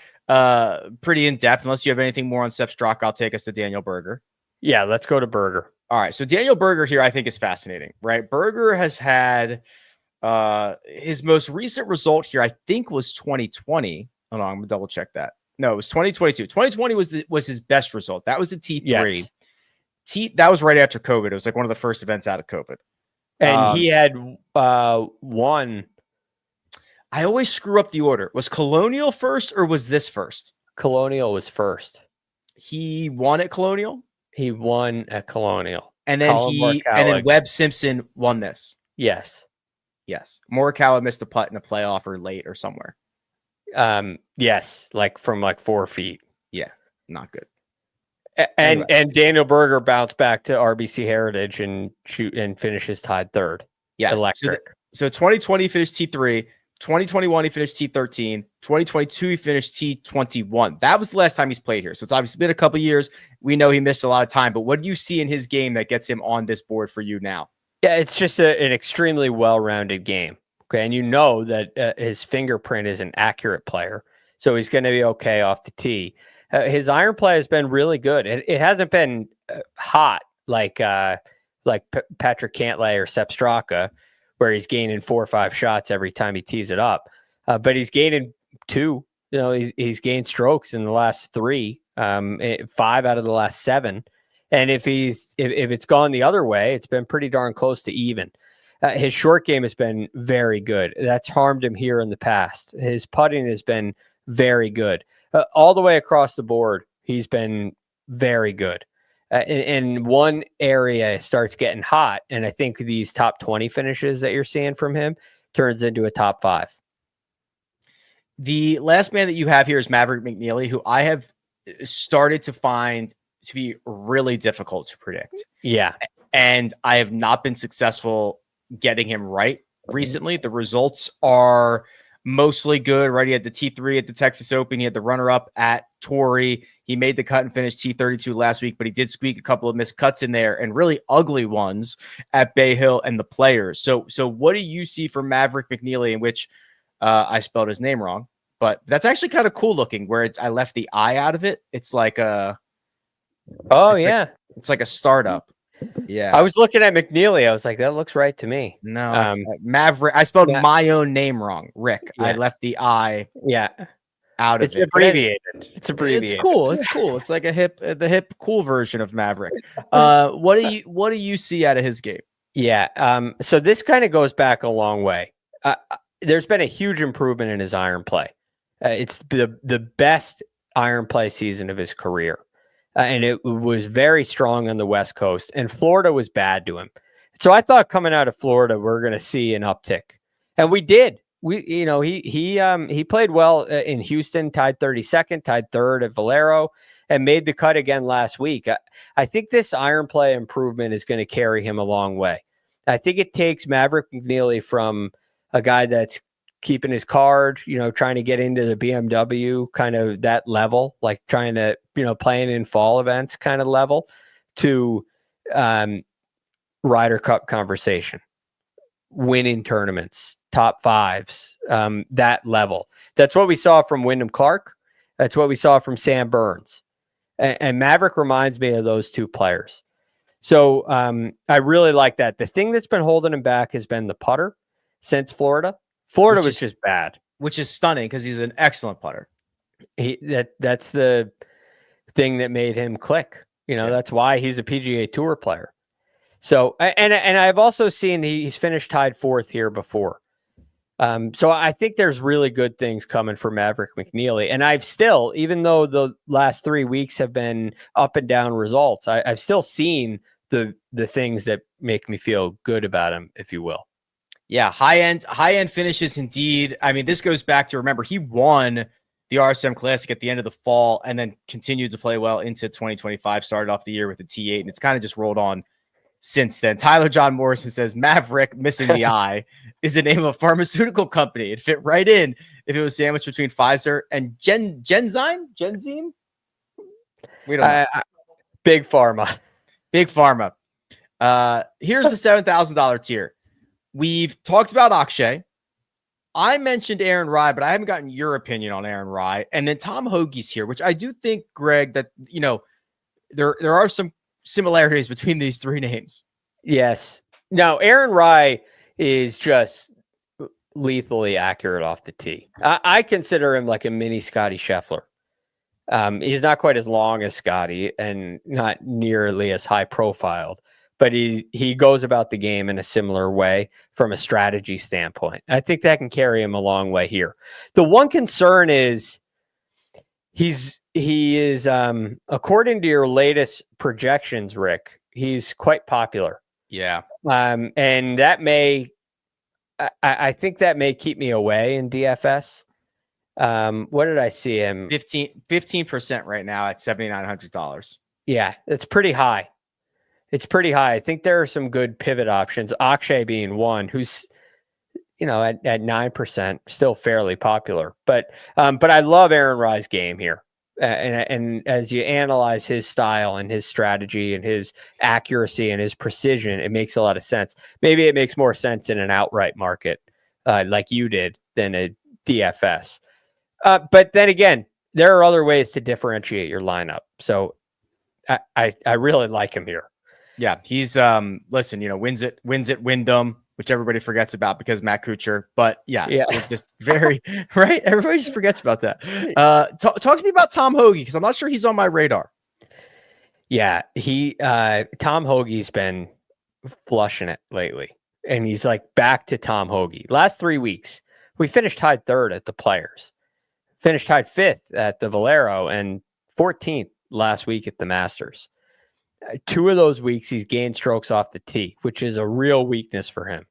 pretty in depth. Unless you have anything more on Sepp Straka, I'll take us to Daniel Berger. Yeah, let's go to Berger. All right, so Daniel Berger here I think is fascinating, right? Berger has had his most recent result here, I think, was 2020. Hold on, I'm gonna double check that. No, it was 2022. 2020 was his best result. That was a T3. Yes. That was right after COVID. It was like one of the first events out of COVID. And he had one. I always screw up the order. Was Colonial first or was this first? Colonial was first. He won at Colonial? He won at Colonial. And then Webb Simpson won this. Yes. Yes. Morikawa missed a putt in a playoff or late or somewhere. Yes, like from like 4 feet. Yeah, not good. And Daniel Berger bounced back to RBC Heritage and finishes tied 3rd. Yes. Electric. So 2020 he finished T3. 2021 he finished T13. 2022 he finished T21. That was the last time he's played here. So it's obviously been a couple years. We know he missed a lot of time, but what do you see in his game that gets him on this board for you now? Yeah, it's just an extremely well-rounded game. Okay, and you know that his fingerprint is an accurate player, so he's going to be okay off the tee. His iron play has been really good. It hasn't been hot like Patrick Cantlay or Sepp Straka, where he's gaining 4 or 5 shots every time he tees it up. But he's gaining 2. You know, he's gained strokes in the last 3, 5 out of the last 7. And if it's gone the other way, it's been pretty darn close to even. His short game has been very good. That's harmed him here in the past. His putting has been very good. All the way across the board, he's been very good. In one area, it starts getting hot, and I think these top 20 finishes that you're seeing from him turns into a top 5. The last man that you have here is Maverick McNeely, who I have started to find to be really difficult to predict. Yeah. And I have not been successful getting him right recently. The results are mostly good, right? He had the T3 at the Texas Open. He had the runner-up at Torrey. He made the cut and finished T32 last week, but he did squeak a couple of missed cuts in there and really ugly ones at Bay Hill and the Players. So what do you see from Maverick McNeely, in which I spelled his name wrong, but that's actually kind of cool looking, where I left the I out of it. It's like a... Oh, yeah. It's like a startup. Yeah. I was looking at McNeely. I was like, that looks right to me. No, Maverick. I spelled my own name wrong. Rick. Yeah. I left the I. Yeah. out of It's it. But abbreviated. It's abbreviated. It's cool. It's cool. It's like the hip, cool version of Maverick. What do you see out of his game? Yeah. So this kind of goes back a long way. There's been a huge improvement in his iron play. It's the best iron play season of his career. And it was very strong on the West Coast, and Florida was bad to him. So I thought coming out of Florida, we're going to see an uptick, and we did. He played well in Houston, tied 32nd, tied third at Valero, and made the cut again last week. I think this iron play improvement is going to carry him a long way. I think it takes Maverick McNeely from a guy that's keeping his card, trying to get into the BMW kind of that level, like trying to, playing in fall events kind of level, to Ryder Cup conversation, winning tournaments, top fives, that level. That's what we saw from Wyndham Clark. That's what we saw from Sam Burns. And Maverick reminds me of those two players. So I really like that. The thing that's been holding him back has been the putter since Florida. Florida was just bad. Which is stunning because he's an excellent putter. That's the thing that made him click. That's why he's a PGA Tour player. So, and I've also seen he's finished tied fourth here before. So I think there's really good things coming for Maverick McNeely. And I've still, even though the last 3 weeks have been up and down results, I've still seen the things that make me feel good about him, if you will. Yeah, high end finishes indeed. I mean, this goes back to, remember, he won the RSM Classic at the end of the fall and then continued to play well into 2025, started off the year with a T8, and it's kind of just rolled on since then. Tyler John Morrison says Maverick, missing the I, is the name of a pharmaceutical company. It fit right in if it was sandwiched between Pfizer and Genzyme? We don't know. Big Pharma. Big Pharma. Here's the $7,000 tier. We've talked about Akshay. I mentioned Aaron Rai, but I haven't gotten your opinion on Aaron Rai. And then Tom Hoagie's here, which I do think, Greg, that, there are some similarities between these three names. Yes. Now, Aaron Rai is just lethally accurate off the tee. I consider him like a mini Scotty Scheffler. He's not quite as long as Scotty and not nearly as high profiled, but he goes about the game in a similar way from a strategy standpoint. I think that can carry him a long way here. The one concern is he is according to your latest projections, Rick, he's quite popular. Yeah. And that I think that may keep me away in DFS. What did I see him? 15% right now at $7,900. Yeah, it's pretty high. It's pretty high. I think there are some good pivot options. Akshay being one, who's at 9%, still fairly popular. But I love Aaron Rai's game here. And as you analyze his style and his strategy and his accuracy and his precision, it makes a lot of sense. Maybe it makes more sense in an outright market like you did than a DFS. But then again, there are other ways to differentiate your lineup. So I really like him here. Yeah, he's listen, wins at Wyndham, which everybody forgets about because Matt Kuchar. But yes, it's just very right. Everybody just forgets about that. Talk to me about Tom Hoagie, because I'm not sure he's on my radar. Yeah, Tom Hoagie's been flushing it lately, and he's like back to Tom Hoagie. Last 3 weeks, we finished tied third at the Players, finished tied fifth at the Valero, and 14th last week at the Masters. 2 of those weeks, he's gained strokes off the tee, which is a real weakness for him.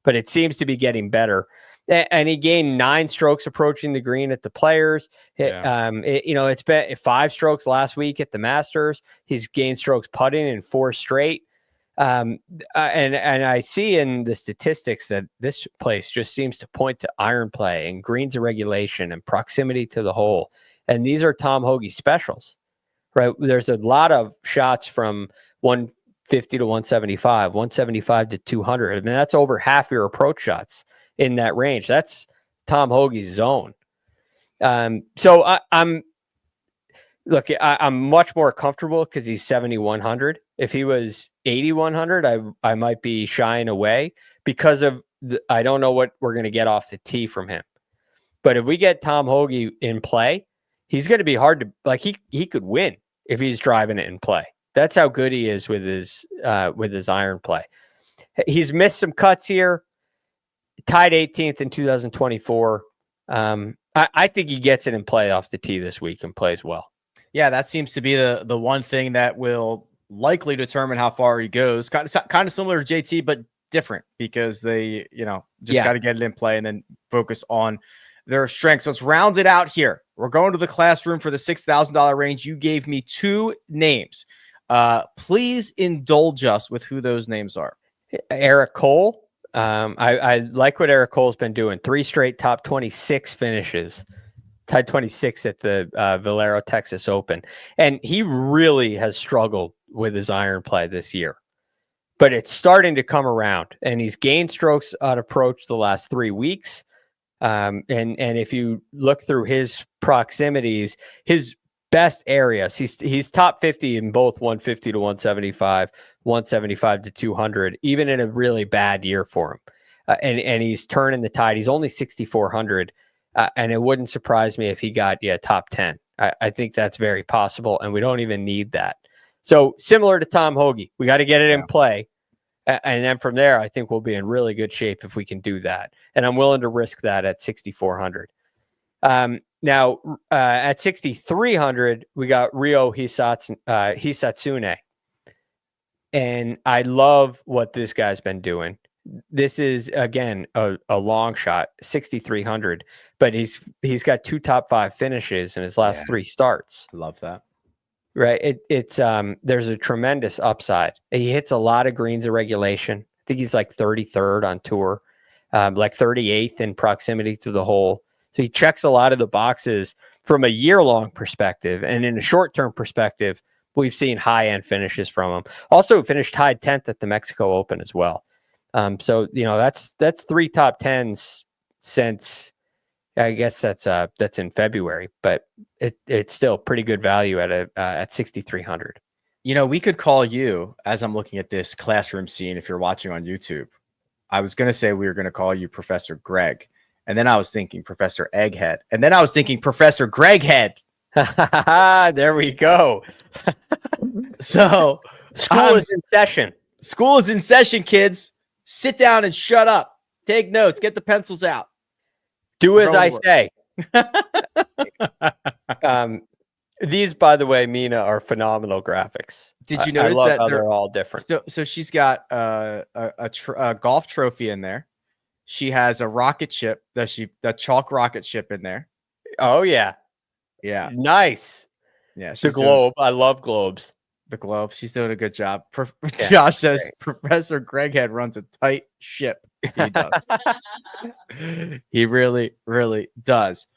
But it seems to be getting better. And he gained 9 strokes approaching the green at the Players. It's been 5 strokes last week at the Masters. He's gained strokes putting in 4 straight. And I see in the statistics that this place just seems to point to iron play and greens irregulation and proximity to the hole. And these are Tom Hoagie specials. Right, there's a lot of shots from 150 to 175, 175 to 200. I mean, that's over half your approach shots in that range. That's Tom Hoagie's zone. So I'm much more comfortable because he's 7,100. If he was 8,100, I might be shying away because of I don't know what we're going to get off the tee from him. But if we get Tom Hoge in play, he's going to be hard to like. He could win if he's driving it in play. That's how good he is with his iron play. He's missed some cuts here. Tied 18th in 2024. I think he gets it in play off the tee this week and plays well. Yeah, that seems to be the one thing that will likely determine how far he goes. Kind of similar to JT, but different because they, got to get it in play and then focus on their strengths. Let's round it out here. We're going to the classroom for the $6,000 range. You gave me 2 names. Please indulge us with who those names are. Eric Cole. I like what Eric Cole's been doing. 3 straight top 26 finishes. Tied 26 at the Valero Texas Open. And he really has struggled with his iron play this year. But it's starting to come around. And he's gained strokes on approach the last 3 weeks. And if you look through his proximities, his best areas, he's top 50 in both 150 to 175, 175 to 200, even in a really bad year for him. And he's turning the tide. He's only 6,400. And it wouldn't surprise me if he got top 10. I think that's very possible, and we don't even need that. So similar to Tom Hoge, we got to get it in play. And then from there, I think we'll be in really good shape if we can do that. And I'm willing to risk that at 6,400. Now, at 6,300, we got Ryo Hisatsune. And I love what this guy's been doing. This is, again, a long shot, 6,300. But he's got 2 top 5 finishes in his last 3 starts. Love that. Right. It's there's a tremendous upside. He hits a lot of greens of regulation. I think he's like 33rd on tour, like 38th in proximity to the hole. So he checks a lot of the boxes from a year-long perspective. And in a short-term perspective, we've seen high-end finishes from him. Also finished tied 10th at the Mexico Open as well. So, that's 3 top 10s since, I guess that's in February, but it's still pretty good value at 6,300. We could call you, as I'm looking at this classroom scene, if you're watching on YouTube. I was going to say we were going to call you Professor Greg. And then I was thinking Professor Egghead. And then I was thinking Professor Greghead. There we go. So school is in session. School is in session, kids. Sit down and shut up. Take notes. Get the pencils out. Do as I say. These, by the way, Mina, are phenomenal graphics. Did you notice that they're all different? So she's got a golf trophy in there. She has a rocket ship that chalk rocket ship in there. Oh yeah. Yeah. Nice. Yeah. The globe. I love globes. The globe. She's doing a good job. Josh says great. Professor Greghead runs a tight ship. He does. He really, really does.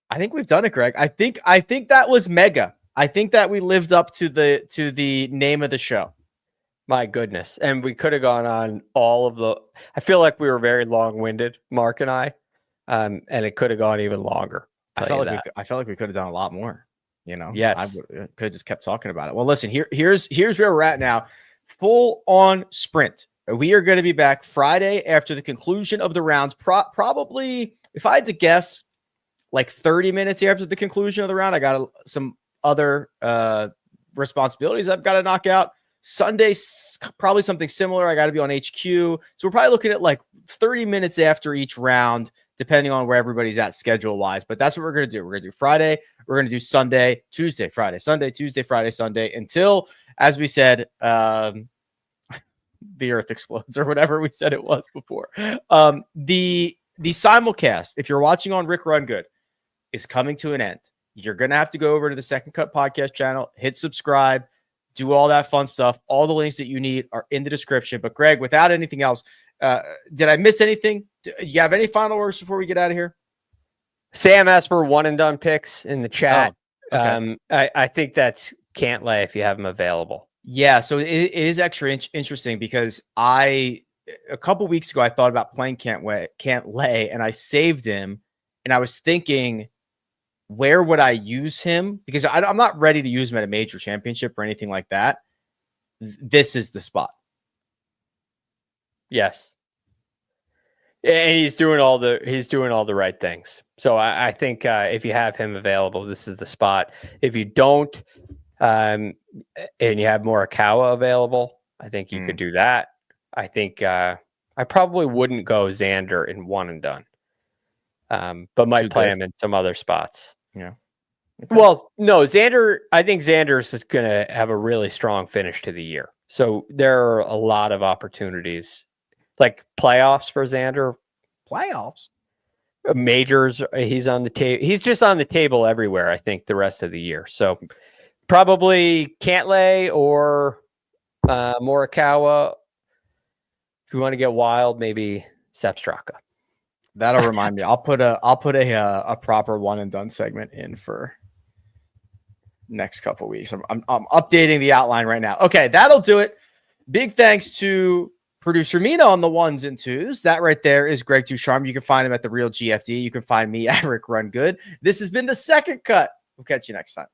I think we've done it, Greg. I think that was mega. I think that we lived up to the name of the show. My goodness. And we could have gone on all of the, I feel like we were very long-winded, Mark and I, and it could have gone even longer. I felt like we could have done a lot more, Yes. I could have just kept talking about it. Well, listen, here's where we're at now. Full on sprint. We are going to be back Friday after the conclusion of the rounds. Probably, if I had to guess, like 30 minutes after the conclusion of the round. I got some other responsibilities I've got to knock out. Sunday, probably something similar. I got to be on HQ. So we're probably looking at like 30 minutes after each round, depending on where everybody's at schedule-wise. But that's what we're going to do. We're going to do Friday. We're going to do Sunday, Tuesday, Friday, Sunday, Tuesday, Friday, Sunday, until, as we said, the earth explodes or whatever we said it was before. The simulcast, if you're watching on Rick Run Good, is coming to an end. You're going to have to go over to the Second Cut podcast channel, hit subscribe, do all that fun stuff. All the links that you need are in the description. But Greg, without anything else, did I miss anything? Do you have any final words before we get out of here? Sam asked for one and done picks in the chat. Oh, okay. I think that's Cantlay if you have them available. Yeah, so it is actually interesting because a couple weeks ago I thought about playing Cantlay, and I saved him, and I was thinking, where would I use him? Because I'm not ready to use him at a major championship or anything like that. This is the spot. Yes. And he's doing all the right things. So I think if you have him available, this is the spot. If you don't, and you have Morikawa available, I think you could do that. I think I probably wouldn't go Xander in one and done, but might play him in some other spots. Yeah. Okay. Well, no, Xander. I think Xander's is going to have a really strong finish to the year. So there are a lot of opportunities, like playoffs for Xander. Playoffs, majors. He's on the table. He's just on the table everywhere. I think the rest of the year. So probably Cantlay or Morikawa. If you want to get wild, maybe Sepp Straka. That'll remind me. I'll put a proper one and done segment in for next couple of weeks. I'm updating the outline right now. Okay, that'll do it. Big thanks to producer Mina on the ones and twos. That right there is Greg Ducharme. You can find him at The Real GFD. You can find me at Rick Run Good. This has been The Second Cut. We'll catch you next time.